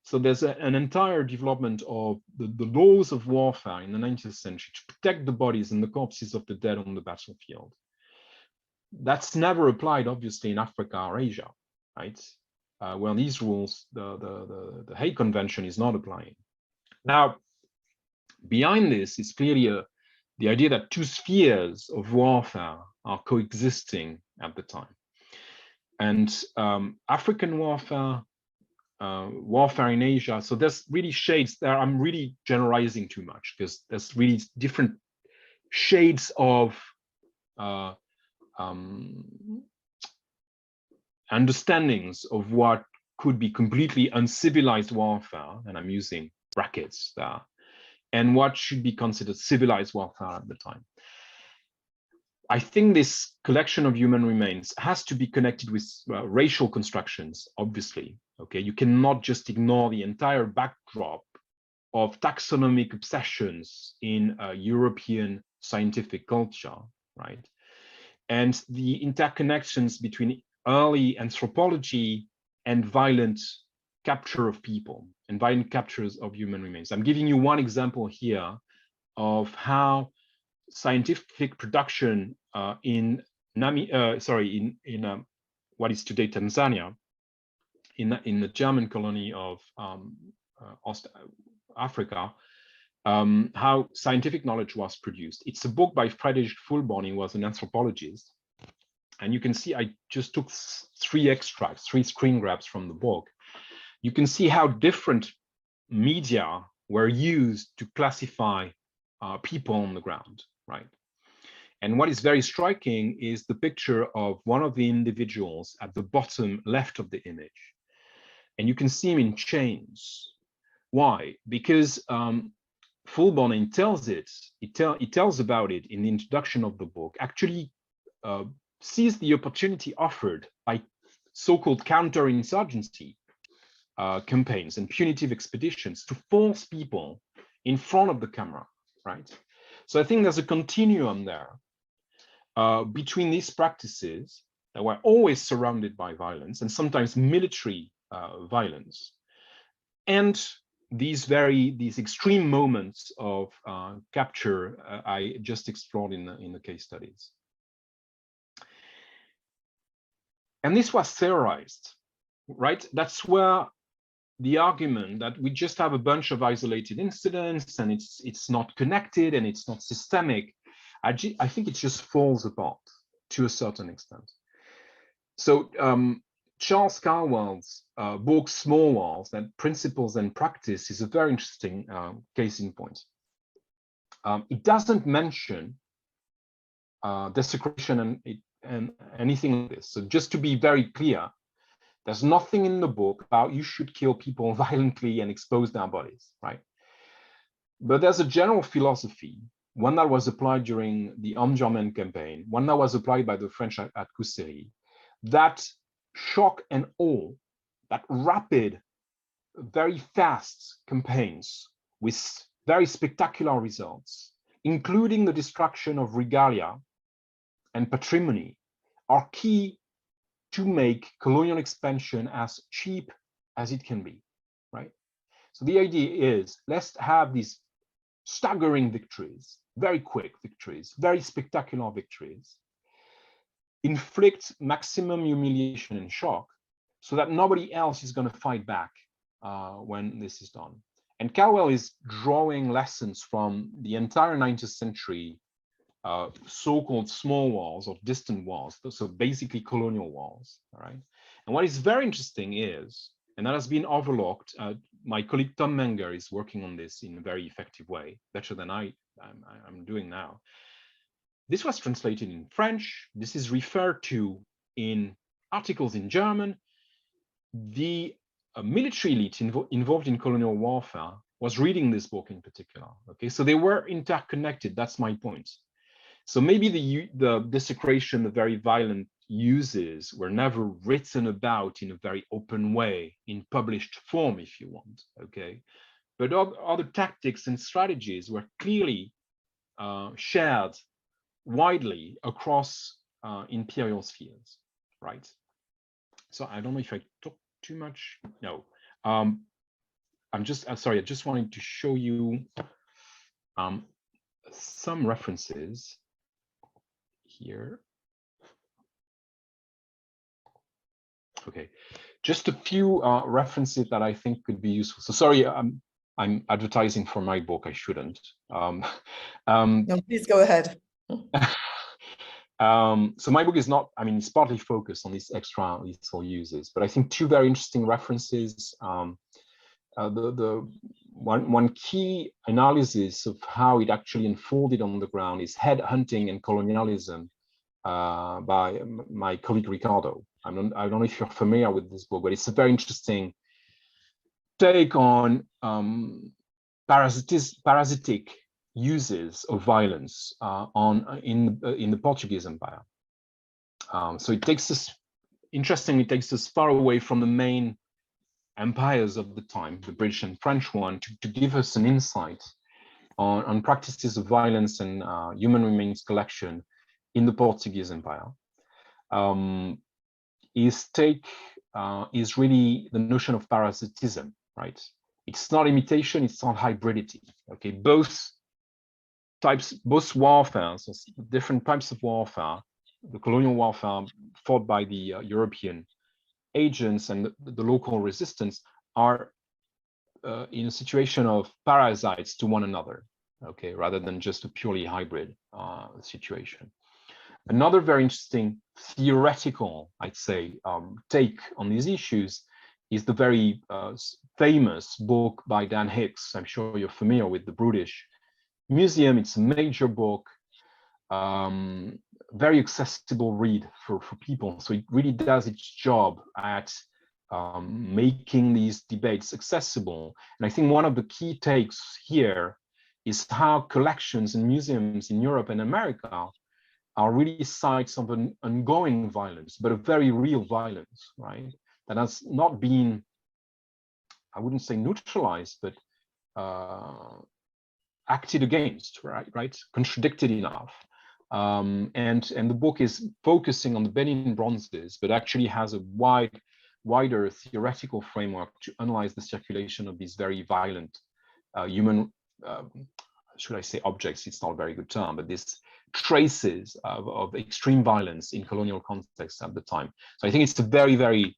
So there's an entire development of the laws of warfare in the 19th century to protect the bodies and the corpses of the dead on the battlefield. That's never applied, obviously, in Africa or Asia, right? Where these rules, the Hague Convention is not applying. Now, behind this is clearly the idea that two spheres of warfare are coexisting at the time. And African warfare, warfare in Asia, so there's really shades there. I'm really generalizing too much, because there's really different shades of understandings of what could be completely uncivilized warfare, and I'm using brackets there, and what should be considered civilized warfare at the time. I think this collection of human remains has to be connected with racial constructions, obviously. Okay, you cannot just ignore the entire backdrop of taxonomic obsessions in European scientific culture, right? And the interconnections between early anthropology and violent capture of people and violent captures of human remains. I'm giving you one example here of how scientific production in what is today Tanzania, in the German colony of East Africa, how scientific knowledge was produced. It's a book by Friedrich Fulborn. He was an anthropologist, And you can see I just took three extracts, three screen grabs from the book. You can see how different media were used to classify people on the ground, right? And what is very striking is the picture of one of the individuals at the bottom left of the image. And you can see him in chains. Why? Because Fulbonin tells it, he tells about it in the introduction of the book, actually sees the opportunity offered by so-called counterinsurgency campaigns and punitive expeditions to force people in front of the camera, right? So I think there's a continuum there between these practices that were always surrounded by violence and sometimes military violence, and these extreme moments of capture I just explored in the case studies. And this was theorized, right? That's where the argument that we just have a bunch of isolated incidents and it's not connected and it's not systemic, I think it just falls apart to a certain extent. So Charles Carwell's book Small Walls, that Principles and Practice, is a very interesting case in point. It doesn't mention desecration and anything like this. So just to be very clear, there's nothing in the book about you should kill people violently and expose their bodies, right? But there's a general philosophy, one that was applied during the Homme Germain campaign, one that was applied by the French at Cité, that shock and awe, that rapid, very fast campaigns with very spectacular results, including the destruction of regalia and patrimony, are key to make colonial expansion as cheap as it can be, right? So the idea is, let's have these staggering victories, very quick victories, very spectacular victories, inflict maximum humiliation and shock so that nobody else is going to fight back when this is done. And Carwell is drawing lessons from the entire 19th century so-called small walls or distant walls, so basically colonial walls, all right? And what is very interesting is, and that has been overlooked, my colleague Tom Menger is working on this in a very effective way, better than I'm doing now. This was translated in French. This is referred to in articles in German. The military elite involved in colonial warfare was reading this book in particular, okay? So they were interconnected, that's my point. So maybe the desecration, the very violent uses were never written about in a very open way, in published form, if you want, okay? But other tactics and strategies were clearly shared widely across imperial spheres, right? So I don't know if I talk too much. No, I'm sorry, I just wanted to show you some references here. Okay, just a few references that I think could be useful. So sorry, I'm advertising for my book. I shouldn't. No, please go ahead. So my book is not, I mean, it's partly focused on these extra lethal uses, but I think two very interesting references. The one key analysis of how it actually unfolded on the ground is Head Hunting and Colonialism by my colleague Ricardo. I don't know if you're familiar with this book, but it's a very interesting take on parasitic uses of violence in the Portuguese Empire. So it takes us, interestingly, takes us far away from the main empires of the time, the British and French one, to give us an insight on practices of violence and human remains collection in the Portuguese Empire. His take is really the notion of parasitism, right? It's not imitation, it's not hybridity, okay? Both warfare, so different types of warfare, the colonial warfare fought by the European agents and the local resistance are in a situation of parasites to one another, okay, rather than just a purely hybrid situation. Another very interesting theoretical, I'd say, take on these issues is the very famous book by Dan Hicks. I'm sure you're familiar with, The Brutish Museum. It's a major book, very accessible read for people. So it really does its job at making these debates accessible. And I think one of the key takes here is how collections and museums in Europe and America are really sites of an ongoing violence, but a very real violence, right? That has not been, I wouldn't say neutralized, but acted against, right? Contradicted enough. And the book is focusing on the Benin bronzes, but actually has a wider theoretical framework to analyze the circulation of these very violent human, should I say objects? It's not a very good term, but these traces of extreme violence in colonial contexts at the time. So I think it's a very, very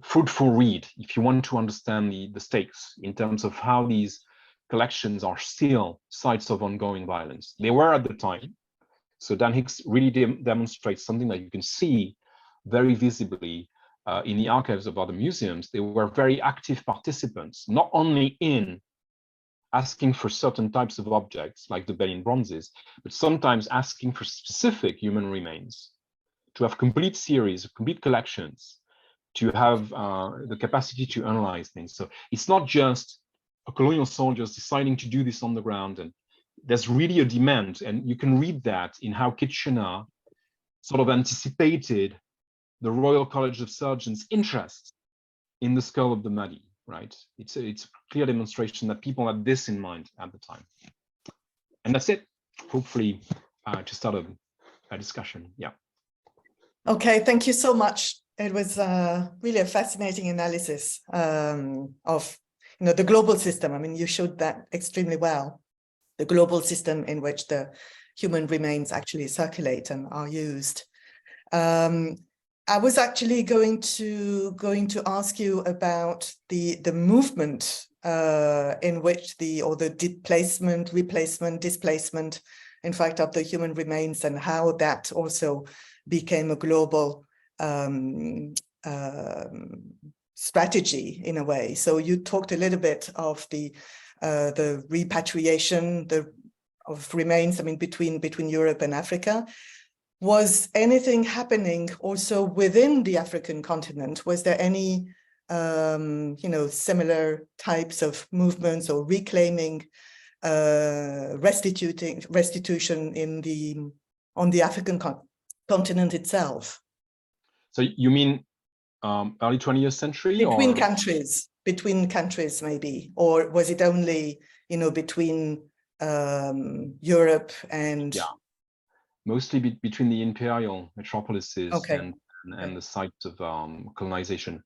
fruitful read if you want to understand the stakes in terms of how these collections are still sites of ongoing violence. They were at the time. So Dan Hicks really demonstrates something that you can see very visibly in the archives of other museums. They were very active participants, not only in asking for certain types of objects like the Benin bronzes, but sometimes asking for specific human remains, to have complete series, complete collections, to have the capacity to analyze things. So it's not just a colonial soldiers deciding to do this on the ground, and there's really a demand, and you can read that in how Kitchener sort of anticipated the Royal College of Surgeons' interest in the skull of the Mahdi, right? It's a clear demonstration that people had this in mind at the time. And that's it, hopefully, to start a discussion, yeah. Okay, thank you so much. It was really a fascinating analysis of the global system. I mean, you showed that extremely well, the global system in which the human remains actually circulate and are disposed. I was actually going to ask you about the movement in which the displacement, replacement, displacement, in fact, of the human remains, and how that also became a global strategy in a way. So you talked a little bit of the repatriation of remains, I mean, between Europe and Africa. Was anything happening also within the African continent? Was there any similar types of movements or reclaiming, restitution on the African continent itself? So you mean early 20th century? Between countries maybe, or was it only between Europe and? Yeah, mostly between the imperial metropolises, okay. and the sites of colonization.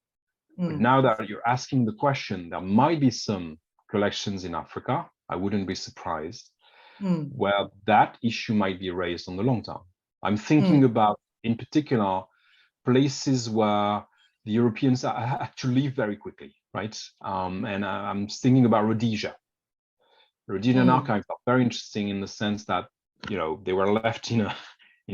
But now that you're asking the question, there might be some collections in Africa, I wouldn't be surprised, where that issue might be raised on the long term. I'm thinking about, in particular, places where the Europeans had to leave very quickly, right? And I'm thinking about Rhodesia. Rhodesian archives are very interesting in the sense that they were left in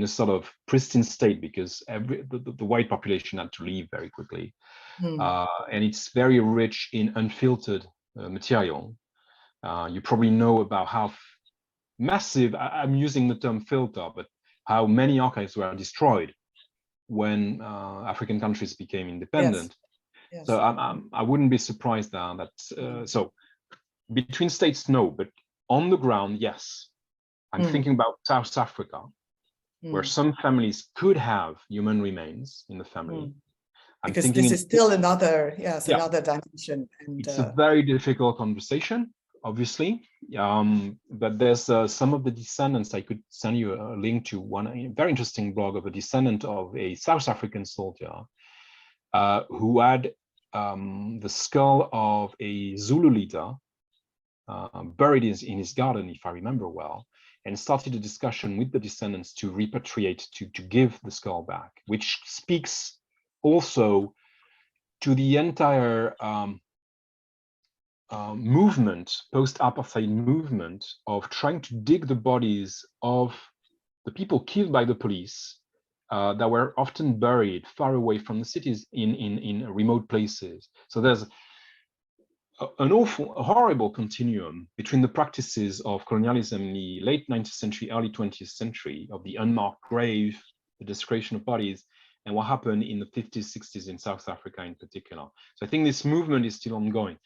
a sort of pristine state because the white population had to leave very quickly, and it's very rich in unfiltered material. You probably know about how massive, I'm using the term filter, but how many archives were destroyed when African countries became independent. Yes. So I wouldn't be surprised now that so between states, no, but on the ground, yes. I'm thinking about South Africa, where some families could have human remains in the family. Because this is still another dimension. And, it's a very difficult conversation, obviously, but there's some of the descendants. I could send you a link to one very interesting blog of a descendant of a South African soldier who had the skull of a Zulu leader buried in his garden, if I remember well, and started a discussion with the descendants to repatriate, to give the skull back, which speaks also to the entire movement, post-apartheid movement, of trying to dig the bodies of the people killed by the police that were often buried far away from the cities in remote places. So there's an awful, horrible continuum between the practices of colonialism in the late 19th century, early 20th century, of the unmarked grave, the desecration of bodies, and what happened in the 50s, 60s in South Africa in particular. So I think this movement is still ongoing.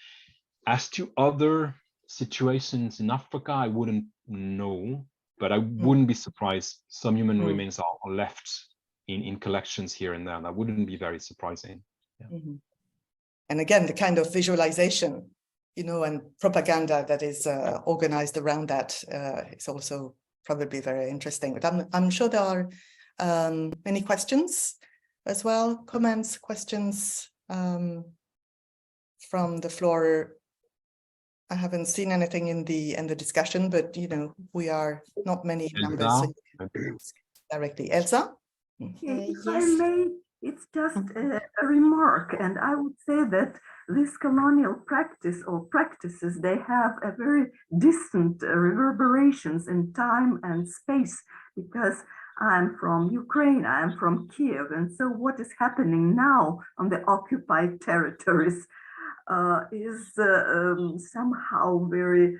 As to other situations in Africa, I wouldn't know, but I wouldn't be surprised some human remains are left in collections here and there. That wouldn't be very surprising. Yeah. And again, the kind of visualization, you know, and propaganda that is organized around that is also probably very interesting. But I'm sure there are many questions as well, comments, questions from the floor. I haven't seen anything in the discussion, but you know, we are not many numbers, so you can ask directly. Elsa? If I may, it's just a remark, and I would say that this colonial practice or practices, they have a very distant reverberations in time and space, because I'm from Ukraine, I'm from Kiev, and so what is happening now on the occupied territories is somehow very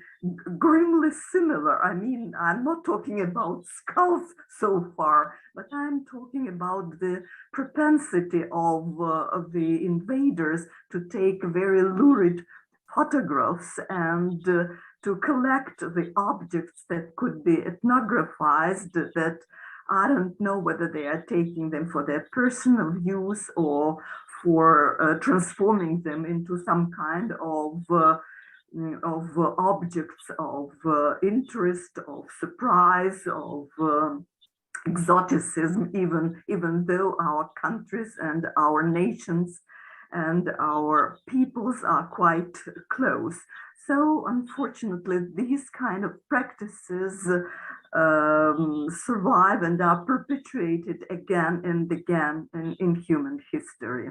grimly similar. I mean, I'm not talking about skulls so far, but I'm talking about the propensity of the invaders to take very lurid photographs and to collect the objects that could be ethnographized, that I don't know whether they are taking them for their personal use or for transforming them into some kind of objects of interest, of surprise, of exoticism, even though our countries and our nations and our peoples are quite close. So unfortunately, these kind of practices survive and are perpetuated again and again in human history.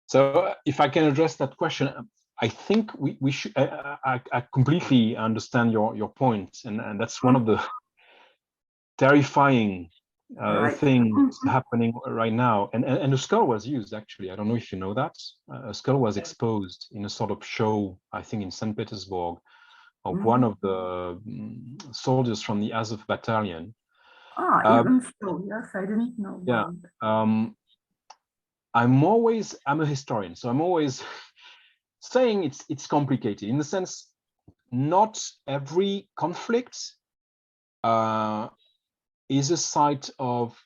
So if I can address that question, I think we should, I completely understand your point, and that's one of the terrifying things happening right now. And a skull was used, actually. I don't know if you know that. A skull was exposed in a sort of show, I think in St. Petersburg, of one of the soldiers from the Azov battalion. Even so, yes, I didn't know. Yeah. I'm a historian, so I'm always saying it's complicated in the sense not every conflict is a site of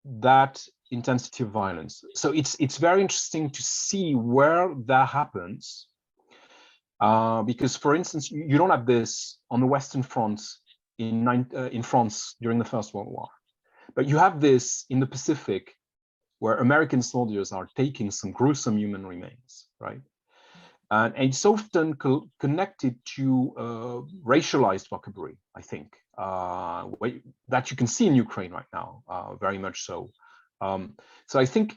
that intensity of violence. So it's very interesting to see where that happens, because, for instance, you don't have this on the Western Front in France during the First World War, but you have this in the Pacific, where American soldiers are taking some gruesome human remains, right? And it's often connected to racialized vocabulary, I think, that you can see in Ukraine right now, very much so. So I think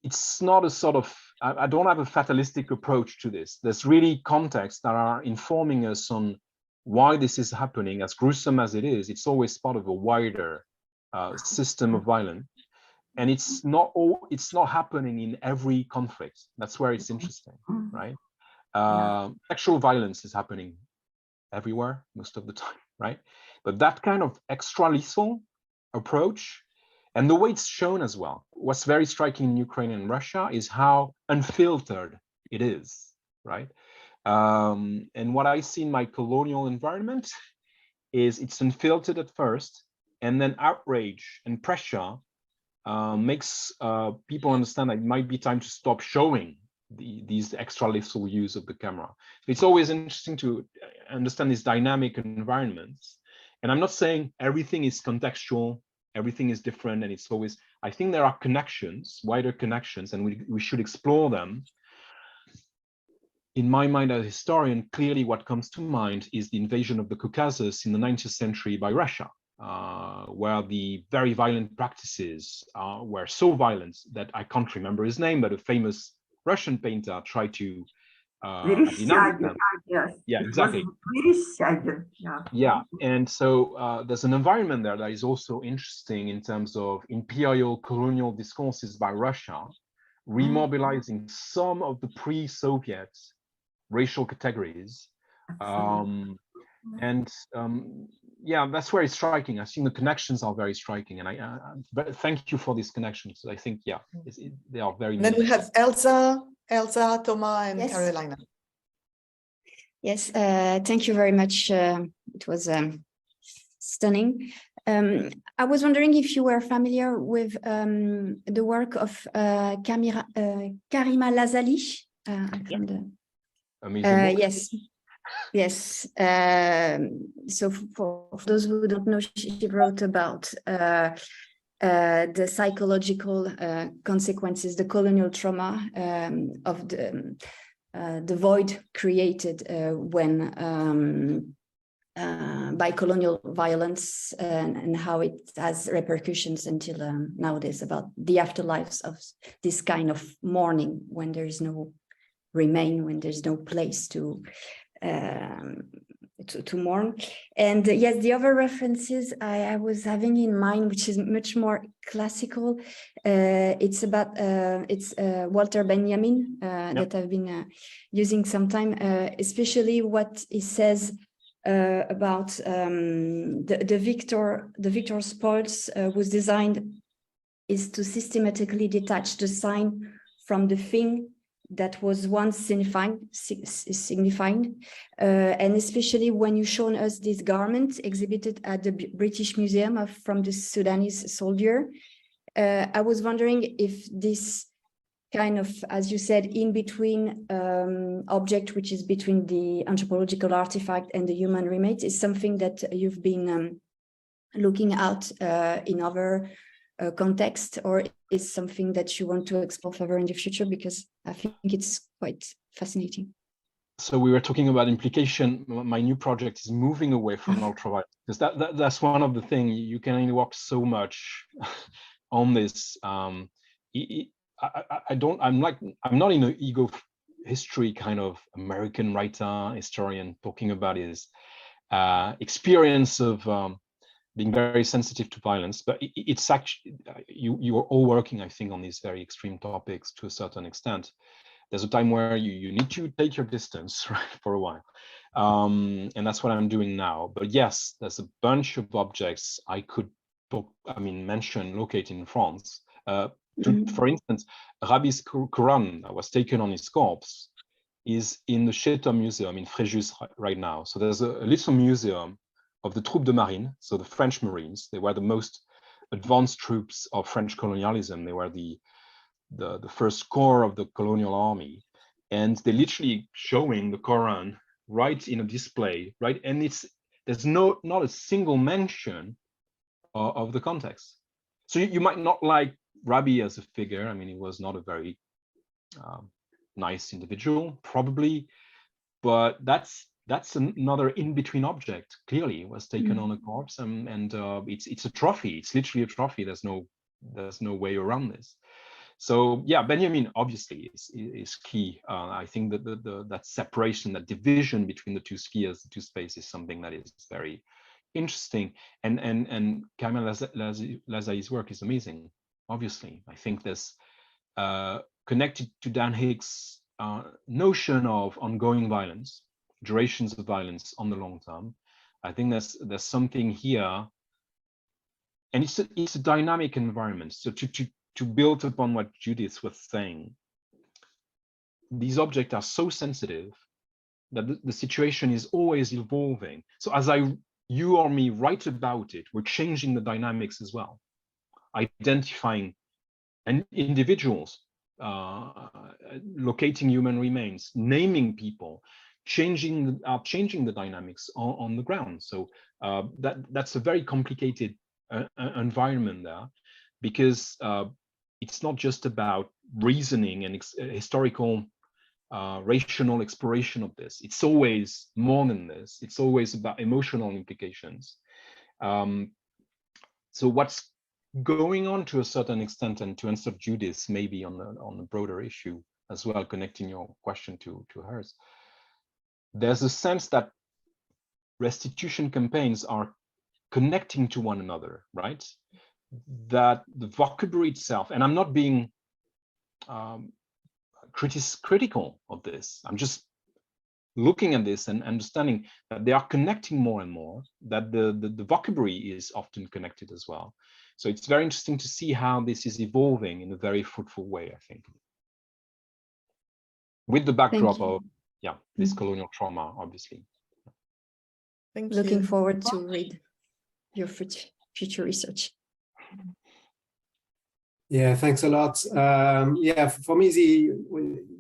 it's not a sort of, I don't have a fatalistic approach to this. There's really contexts that are informing us on why this is happening. As gruesome as it is, it's always part of a wider system of violence, and it's not happening in every conflict. That's where it's interesting, right? Sexual violence is happening everywhere most of the time, right? But that kind of extra lethal approach, and the way it's shown as well, what's very striking in Ukraine and Russia is how unfiltered it is, right? And what I see in my colonial environment is it's unfiltered at first, and then outrage and pressure makes people understand that it might be time to stop showing these extra lethal use of the camera. It's always interesting to understand these dynamic environments. And I'm not saying everything is contextual, everything is different, and it's always, I think there are connections, wider connections, and we should explore them. In my mind as a historian, clearly what comes to mind is the invasion of the Caucasus in the 19th century by Russia. Where the very violent practices were so violent that I can't remember his name, but a famous Russian painter tried to at the announcement. Yes. Yeah, it exactly. Was very shaggy. Yeah. Yeah, and so there's an environment there that is also interesting in terms of imperial colonial discourses by Russia, remobilizing some of the pre-Soviet racial categories. Yeah, that's very striking. I think the connections are very striking, and but thank you for these connections. I think, yeah, they are very. And then we have Elsa, Thomas, and Yes. Carolina. Yes, thank you very much. It was stunning. I was wondering if you were familiar with the work of Karima Lazali. Yes. Yes. So for those who don't know, she wrote about the psychological consequences, the colonial trauma of the void created when by colonial violence, and how it has repercussions until nowadays about the afterlives of this kind of mourning, when there is no remain, when there's no place to mourn. And yes, the other references I was having in mind, which is much more classical, it's about Walter Benjamin that I've been using sometime, especially what he says about the victor spoils was designed is to systematically detach the sign from the thing that was once signifying, and especially when you shown us this garment exhibited at the British Museum from the Sudanese soldier. I was wondering if this kind of, as you said, in between object, which is between the anthropological artifact and the human remains, is something that you've been looking at in other context, or is something that you want to explore further in the future? Because I think it's quite fascinating. So we were talking about implication. My new project is moving away from ultraviolet, because that's one of the things you can only work so much on this. I'm not in an ego history kind of American writer, historian talking about his experience of being very sensitive to violence, but it's actually, you are all working, I think, on these very extreme topics to a certain extent. There's a time where you need to take your distance, right, for a while. And that's what I'm doing now. But yes, there's a bunch of objects I could mention located in France. For instance, Rabbi's Quran that was taken on his corpse is in the Cité Museum in Fréjus right now. So there's a little museum of the Troupes de Marine, so the French Marines. They were the most advanced troops of French colonialism. They were the first corps of the colonial army, and they're literally showing the Quran right in a display, right? And there's not a single mention of the context. So you might not like Rabbi as a figure. I mean, he was not a very nice individual, probably, but that's another in-between object. Clearly, it was taken on a corpse, and it's a trophy. It's literally a trophy. There's no way around this. So yeah, Benjamin obviously is key. I think that that separation, that division between the two spheres, the two spaces, is something that is very interesting. And Karima Lazali's work is amazing. Obviously, I think this connected to Dan Hicks' notion of ongoing violence, durations of violence on the long term. I think there's something here, and it's a dynamic environment. So to build upon what Judith was saying, these objects are so sensitive that the situation is always evolving. So as you or me write about it, we're changing the dynamics as well, identifying individuals, locating human remains, naming people, changing the dynamics on the ground. So that's a very complicated environment there, because it's not just about reasoning and historical rational exploration of this. It's always more than this. It's always about emotional implications. So what's going on to a certain extent, and to answer Judith maybe on the broader issue as well, connecting your question to hers. There's a sense that restitution campaigns are connecting to one another, right? That the vocabulary itself, and I'm not being critical of this, I'm just looking at this and understanding that they are connecting more and more, that the vocabulary is often connected as well. So it's very interesting to see how this is evolving in a very fruitful way, I think. With the backdrop of, yeah, this colonial trauma, obviously. Thank you. Looking forward to read your future research. Yeah, thanks a lot. Yeah, for me,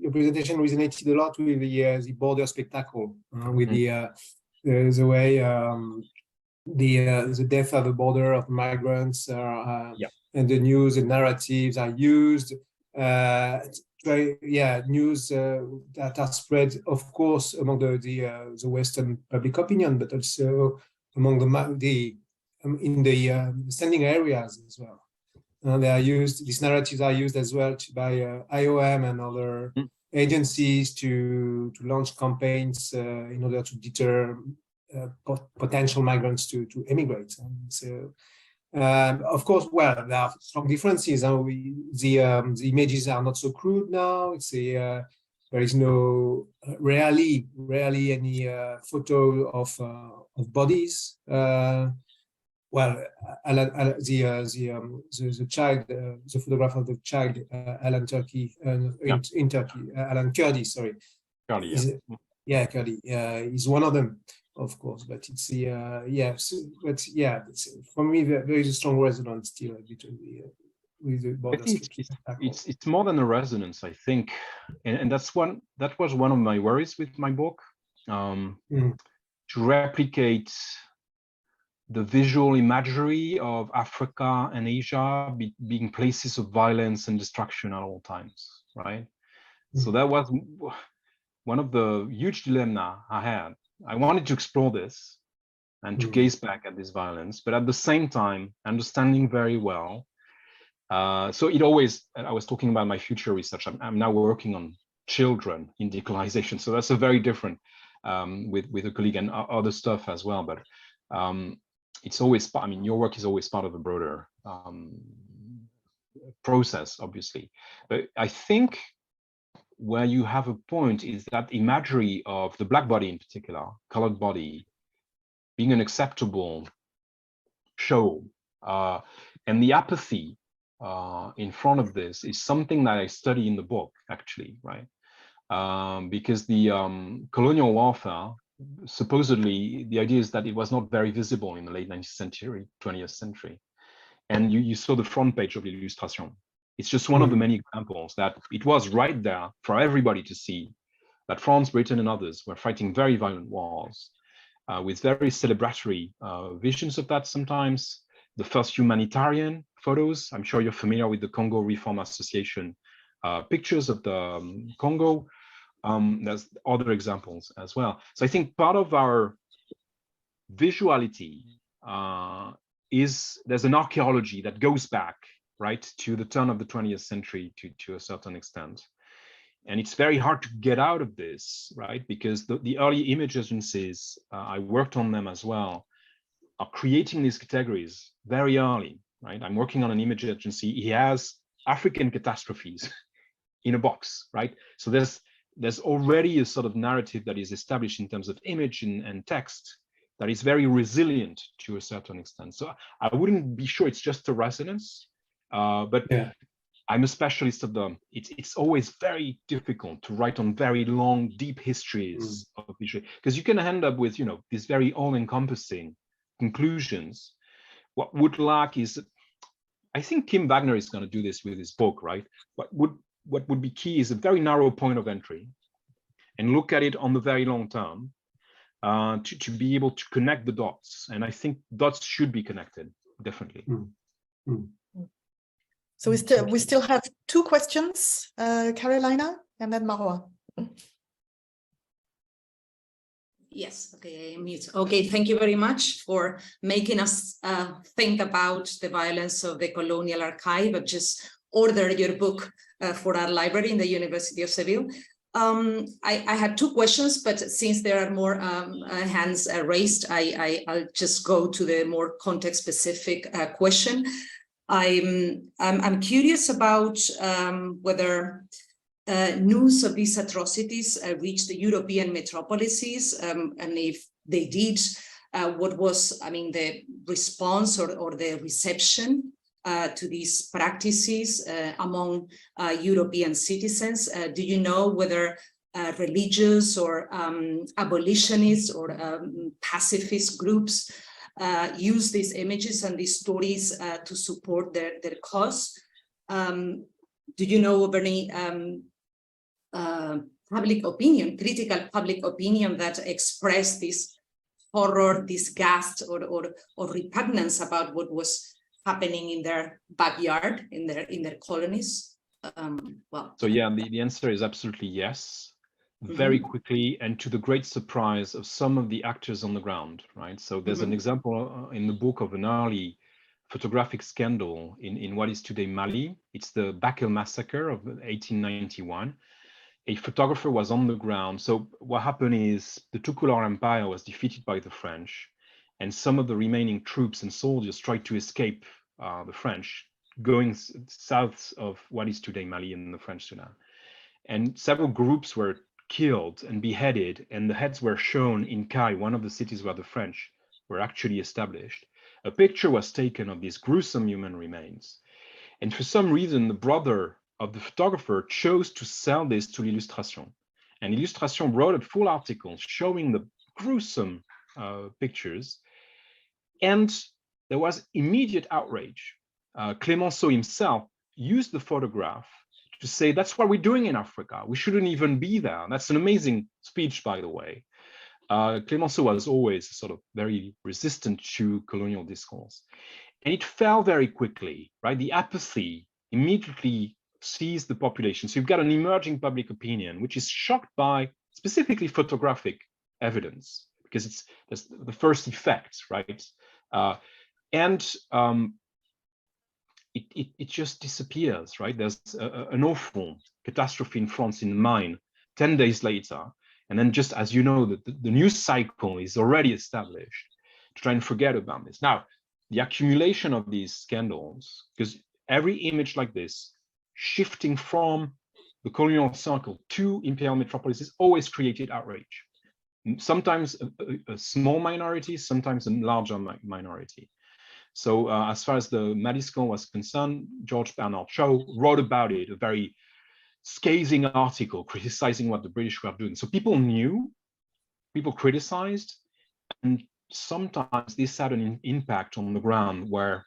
your presentation resonated a lot with the border spectacle, with the way the death at the border of migrants and the news and narratives are used. News that are spread, of course, among the Western public opinion, but also among in the standing areas as well. They are used. These narratives are used as well by IOM and other agencies to launch campaigns in order to deter potential migrants to emigrate. And so, of course, well, there are strong differences. The images are not so crude now. It's there is no rarely any photo of bodies. Well, the child, the photograph of the child, Alan Turkey, in Turkey, Alan Kurdi, sorry. Kurdi, Kurdi is one of them, of course. But it's for me there is a strong resonance still between with the border. It's more than a resonance, I think, and that was one of my worries with my book, to replicate the visual imagery of Africa and Asia being places of violence and destruction at all times, right? So that was one of the huge dilemma I had. I wanted to explore this and to gaze back at this violence, but at the same time, understanding very well. So it always, I was talking about my future research. I'm now working on children in decolonization. So that's a very different with a colleague and other stuff as well. But it's always, I mean, your work is always part of a broader process, obviously. But I think where you have a point is that imagery of the Black body in particular, colored body, being an acceptable show, and the apathy in front of this is something that I study in the book, actually, right? Because the colonial warfare, supposedly the idea is that it was not very visible in the late 19th century, 20th century. And you saw the front page of Illustration. It's just one of the many examples that it was right there for everybody to see that France, Britain, and others were fighting very violent wars with very celebratory visions of that sometimes. The first humanitarian photos, I'm sure you're familiar with the Congo Reform Association pictures of the Congo. There's other examples as well. So I think part of our visuality is there's an archaeology that goes back, right, to the turn of the 20th century to a certain extent. And it's very hard to get out of this, right, because the early image agencies, I worked on them as well, are creating these categories very early, right? I'm working on an image agency. He has African catastrophes in a box, right? So there's already a sort of narrative that is established in terms of image and text that is very resilient to a certain extent. So I wouldn't be sure it's just a resonance, but yeah. I'm a specialist of them. It's always very difficult to write on very long, deep histories of visual, because you can end up with, these very all-encompassing conclusions. What would lack is, I think Kim Wagner is going to do this with his book, right? What would be key is a very narrow point of entry and look at it on the very long term to be able to connect the dots. And I think dots should be connected, definitely. So we still have two questions, Carolina and then Marwa. Yes, okay, I mute. Okay, thank you very much for making us think about the violence of the colonial archive. But just order your book for our library in the University of Seville. I had two questions, but since there are more hands raised, I'll just go to the more context-specific question. I'm curious about whether news of these atrocities reached the European metropolises, and if they did, what was, the response or the reception to these practices among European citizens? Do you know whether religious or abolitionists or pacifist groups use these images and these stories to support their cause? Do you know of any public opinion, critical public opinion that expressed this horror, disgust, or repugnance about what was happening in their backyard, in their colonies? So yeah, the answer is absolutely yes. Very quickly, and to the great surprise of some of the actors on the ground, right? So there's an example in the book of an early photographic scandal in what is today Mali. It's the Bakel massacre of 1891. A photographer was on the ground. So what happened is the Tukulor Empire was defeated by the French, and some of the remaining troops and soldiers tried to escape the French, going south of what is today Mali in the French Sudan. And several groups were killed and beheaded, and the heads were shown in Kai, one of the cities where the French were actually established. A picture was taken of these gruesome human remains. And for some reason, the brother of the photographer chose to sell this to L'Illustration. And L'Illustration wrote a full article showing the gruesome pictures. And there was immediate outrage. Clemenceau himself used the photograph to say, that's what we're doing in Africa. We shouldn't even be there. That's an amazing speech, by the way. Clemenceau was always sort of very resistant to colonial discourse. And it fell very quickly, right? The apathy immediately seized the population. So you've got an emerging public opinion, which is shocked by specifically photographic evidence, because there's the first effect, right? It just disappears, right? There's an awful catastrophe in France in the mine 10 days later. And then just as you know, the news cycle is already established to try and forget about this. Now, the accumulation of these scandals, because every image like this, shifting from the colonial circle to imperial metropolises, always created outrage. Sometimes a small minority, sometimes a larger minority. So as far as the Mali scandal was concerned, George Bernard Shaw wrote about it, a very scathing article criticizing what the British were doing. So people knew, people criticized, and sometimes this had an impact on the ground where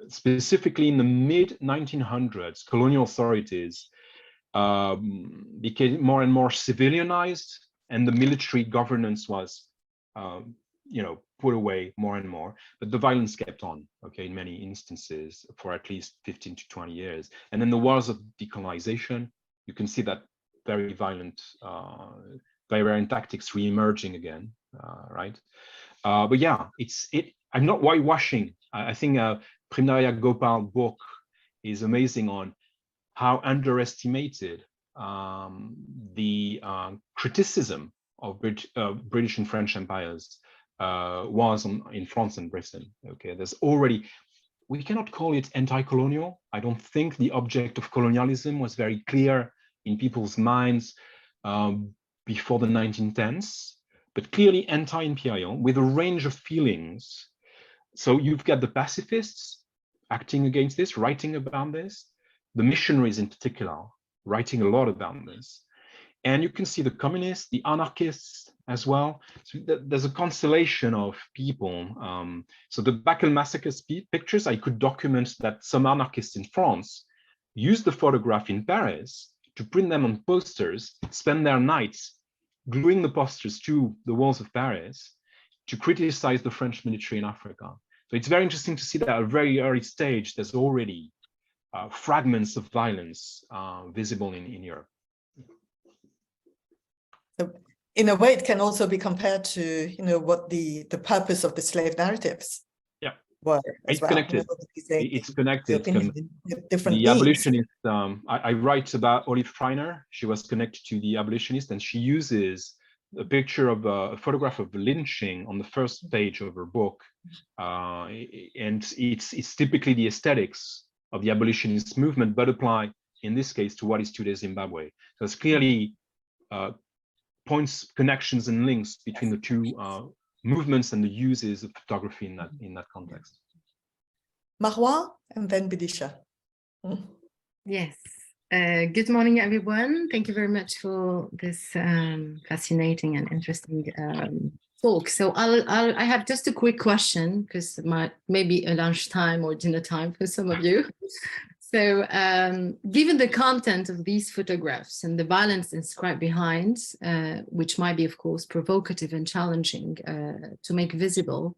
specifically in the mid-1900s, colonial authorities became more and more civilianized, and the military governance was put away more and more, but the violence kept on, okay, in many instances for at least 15 to 20 years. And then the wars of decolonization, you can see that very violent tactics re-emerging again, right? But yeah, I'm not whitewashing. I think Premnaya Gopal's book is amazing on how underestimated the criticism of British and French empires was in France and Britain. Okay, there's already, we cannot call it anti-colonial. I don't think the object of colonialism was very clear in people's minds before the 1910s, but clearly anti-imperial with a range of feelings. So you've got the pacifists acting against this, writing about this, the missionaries in particular, writing a lot about this. And you can see the communists, the anarchists as well. So there's a constellation of people. So the Bakel massacre pictures, I could document that some anarchists in France used the photograph in Paris to print them on posters, spend their nights gluing the posters to the walls of Paris to criticize the French military in Africa. So it's very interesting to see that at a very early stage, there's already fragments of violence visible in Europe. So in a way, it can also be compared to, what the purpose of the slave narratives. Yeah. were as It's well. connected. It's connected. Different the means. abolitionist, I write about Olive Schreiner. She was connected to the abolitionist, and she uses a picture of a photograph of lynching on the first page of her book. And it's typically the aesthetics of the abolitionist movement, but apply in this case to what is today Zimbabwe. So it's clearly points, connections, and links between the two movements and the uses of photography in that context. Marwa and then Bidisha. Yes. Good morning, everyone. Thank you very much for this fascinating and interesting talk. So I have just a quick question, because it might maybe a lunchtime or dinner time for some of you. So given the content of these photographs and the violence inscribed behind, which might be, of course, provocative and challenging to make visible,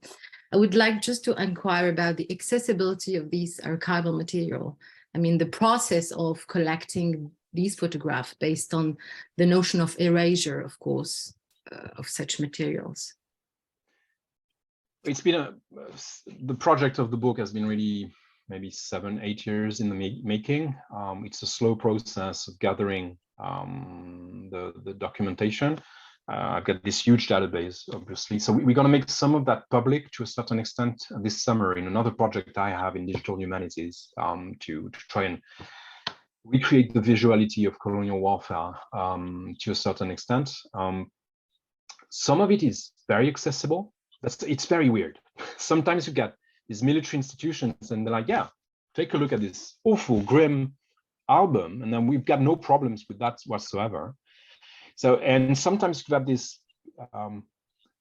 I would like just to inquire about the accessibility of these archival material. I mean, the process of collecting these photographs based on the notion of erasure, of course, of such materials. It's been the project of the book has been really maybe 7-8 years in the making. It's a slow process of gathering the documentation. I've got this huge database, obviously. So we're going to make some of that public to a certain extent this summer in another project I have in digital humanities to try and recreate the visuality of colonial warfare to a certain extent. Some of it is very accessible. It's very weird. Sometimes you get these military institutions and they're like, yeah, take a look at this awful, grim album. And then we've got no problems with that whatsoever. So, and sometimes you have these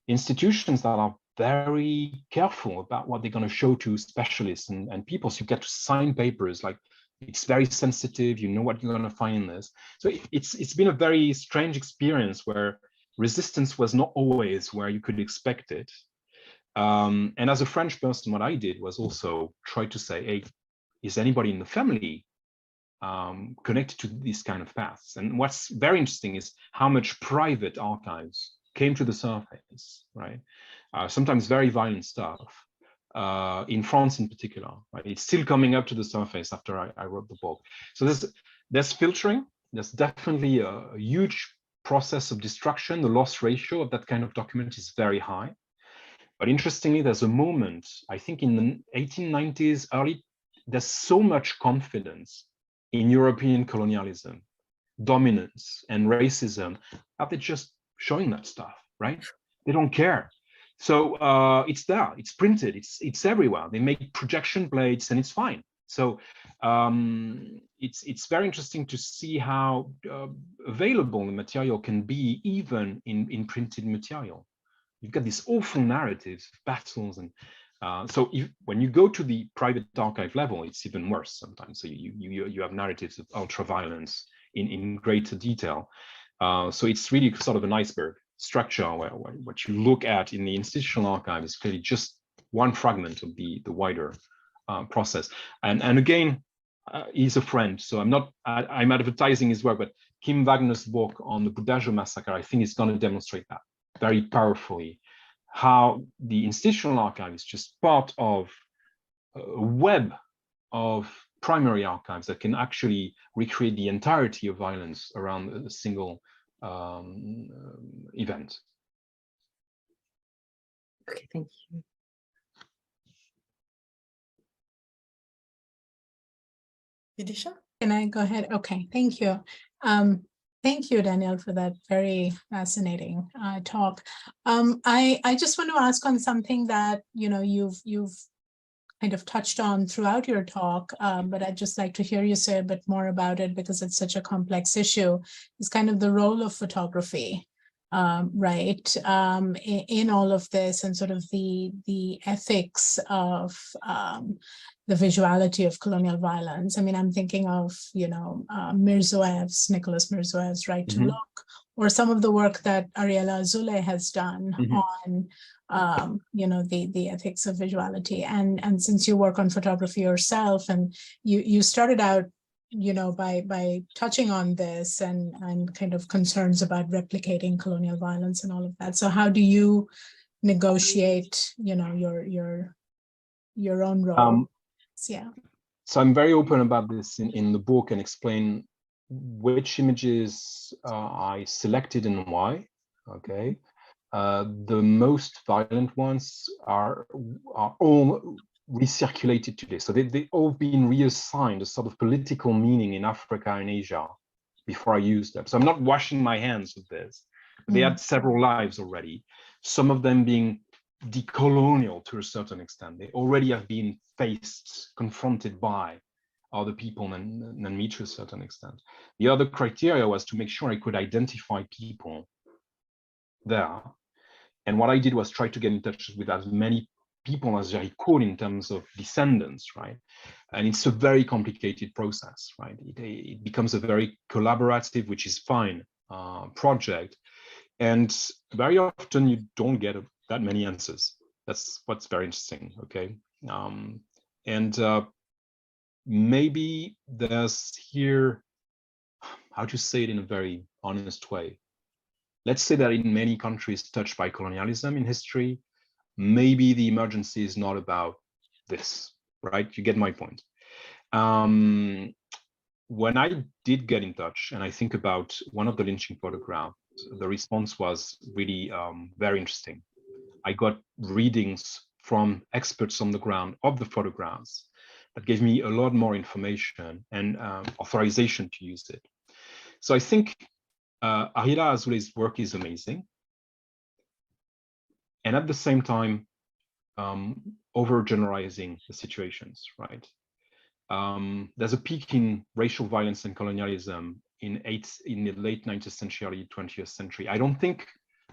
institutions that are very careful about what they're going to show to specialists and people. So you get to sign papers, like it's very sensitive, you know what you're going to find in this. So it's been a very strange experience where resistance was not always where you could expect it. And as a French person, what I did was also try to say, hey, is anybody in the family connected to these kind of paths? And what's very interesting is how much private archives came to the surface, right? Sometimes very violent stuff, in France in particular, right? It's still coming up to the surface after I wrote the book. So there's filtering, there's definitely a huge process of destruction. The loss ratio of that kind of document is very high. But interestingly, there's a moment, I think in the 1890s, there's so much confidence in European colonialism, dominance, and racism that they're just showing that stuff, right? They don't care. So it's there, it's printed, it's everywhere. They make projection blades and it's fine. So it's very interesting to see how available the material can be even in printed material. You've got these awful narratives of battles, and so when you go to the private archive level, it's even worse sometimes. So you have narratives of ultra-violence in greater detail. So it's really sort of an iceberg structure where what you look at in the institutional archive is clearly just one fragment of the wider process. And again, he's a friend, so I'm advertising his work, but Kim Wagner's book on the Budajo massacre, I think is going to demonstrate that very powerfully, how the institutional archive is just part of a web of primary archives that can actually recreate the entirety of violence around a single event. Okay, thank you. Bidisha? Can I go ahead? Okay, thank you. Thank you, Daniel, for that very fascinating talk. I just want to ask on something that you've kind of touched on throughout your talk, but I'd just like to hear you say a bit more about it because it's such a complex issue. It's kind of the role of photography, right, in all of this, and sort of the ethics of the visuality of colonial violence. I mean, I'm thinking of, Nicholas Mirzoev's Right to Look, or some of the work that Ariela Azoulay has done on, the ethics of visuality. And since you work on photography yourself, and you started out, by touching on this and kind of concerns about replicating colonial violence and all of that. So how do you negotiate, your own role. Yeah. So I'm very open about this in the book and explain which images I selected and why. Okay. The most violent ones are all recirculated today. So they all been reassigned a sort of political meaning in Africa and Asia before I used them. So I'm not washing my hands with this. They had several lives already, some of them being decolonial to a certain extent. They already have been confronted by other people than me to a certain extent. The other criteria was to make sure I could identify people there. And what I did was try to get in touch with as many people as I could in terms of descendants, right? And it's a very complicated process, right? It becomes a very collaborative, which is fine, project. And very often you don't get that many answers. That's what's very interesting, okay? Maybe there's here, how to say it in a very honest way. Let's say that in many countries touched by colonialism in history, maybe the emergency is not about this, right? You get my point. When I did get in touch and I think about one of the lynching photographs, the response was really very interesting. I got readings from experts on the ground of the photographs that gave me a lot more information and authorization to use it. So I think Ariela Azule's work is amazing. And at the same time, overgeneralizing the situations, right? There's a peak in racial violence and colonialism in the late 19th century, early 20th century. I don't think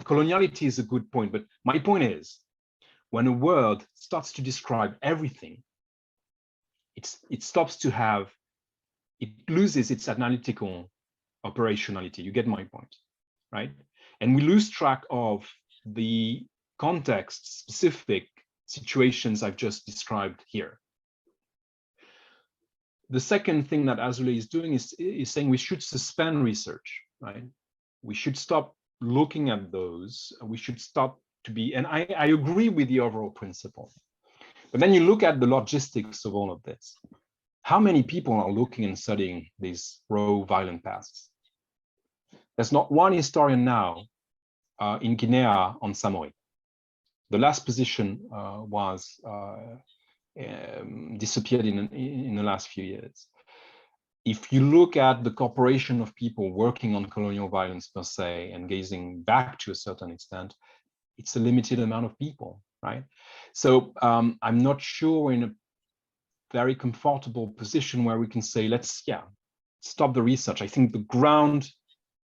coloniality is a good point, but my point is, when a word starts to describe everything, it stops to have, it loses its analytical operationality. You get my point, right? And we lose track of the context specific situations I've just described here. The second thing that Azule is doing is saying we should suspend research, right? We should stop looking at those. We should stop to be, and I agree with the overall principle. But then you look at the logistics of all of this. How many people are looking and studying these raw violent pasts? There's not one historian now in Guinea on Samori. The last position was disappeared in the last few years. If you look at the corporation of people working on colonial violence per se and gazing back to a certain extent, it's a limited amount of people, right? So I'm not sure we're in a very comfortable position where we can say, let's, stop the research. I think the ground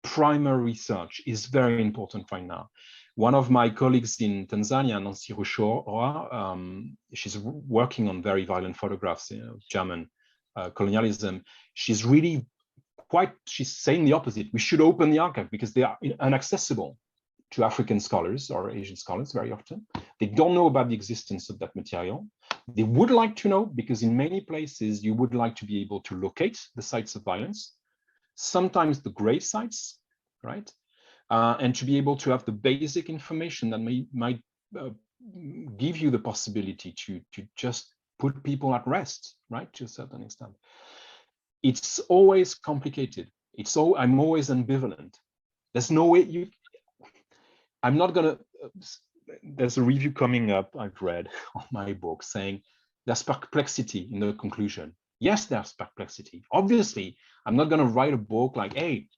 primary research is very important right now. One of my colleagues in Tanzania, Nancy Rushora, she's working on very violent photographs of German colonialism. She's really she's saying the opposite. We should open the archive because they are inaccessible to African scholars or Asian scholars very often. They don't know about the existence of that material. They would like to know because in many places you would like to be able to locate the sites of violence, sometimes the grave sites, right? And to be able to have the basic information that might give you the possibility to just put people at rest, right, to a certain extent. It's always complicated. I'm always ambivalent. There's no way I'm not gonna, there's a review coming up I've read on my book saying there's perplexity in the conclusion. Yes, there's perplexity. Obviously, I'm not gonna write a book like, hey,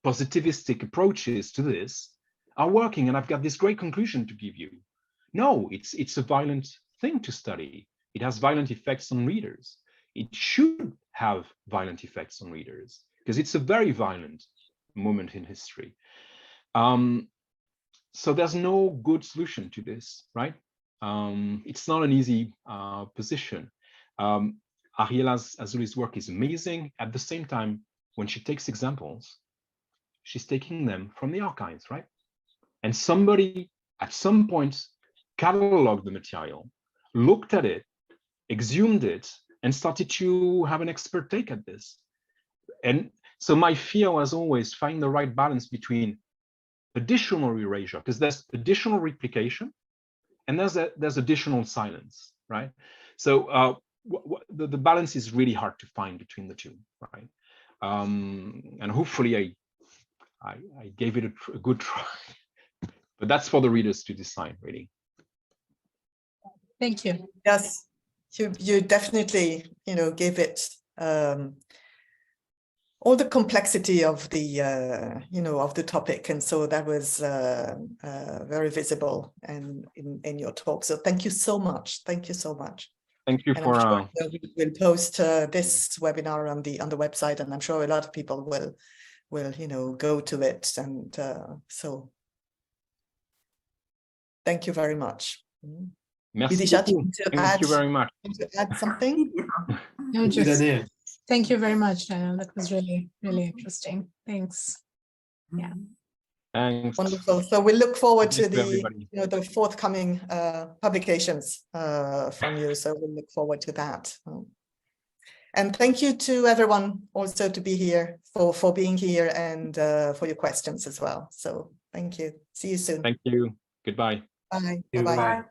positivistic approaches to this are working and I've got this great conclusion to give you. No, it's a violent thing to study. It has violent effects on readers. It should have violent effects on readers because it's a very violent moment in history. So there's no good solution to this, right? It's not an easy position. Ariela Azule's work is amazing. At the same time, when she takes examples, she's taking them from the archives, right? And somebody at some point cataloged the material, looked at it, exhumed it, and started to have an expert take at this. And so my fear was always find the right balance between additional erasure, because there's additional replication and there's additional silence, right? So the balance is really hard to find between the two, right? And hopefully I gave it a good try, but that's for the readers to decide, really. Thank you. Yes, you definitely, gave it all the complexity of the, of the topic. And so that was very visible and in your talk. So thank you so much. Thank you so much. Thank you and for. I'm sure we'll post this webinar on the website, and I'm sure a lot of people will go to it. And so thank you very much. Merci beaucoup. Thank you very much. To add something? No, just thank you very much, Daniel. That was really, really interesting. Thanks. Yeah. Thanks. Wonderful. So we look forward to the forthcoming publications from you. So we'll look forward to that. And thank you to everyone also to be here for being here and for your questions as well. So thank you. See you soon. Thank you. Goodbye. Bye. Bye. Bye-bye.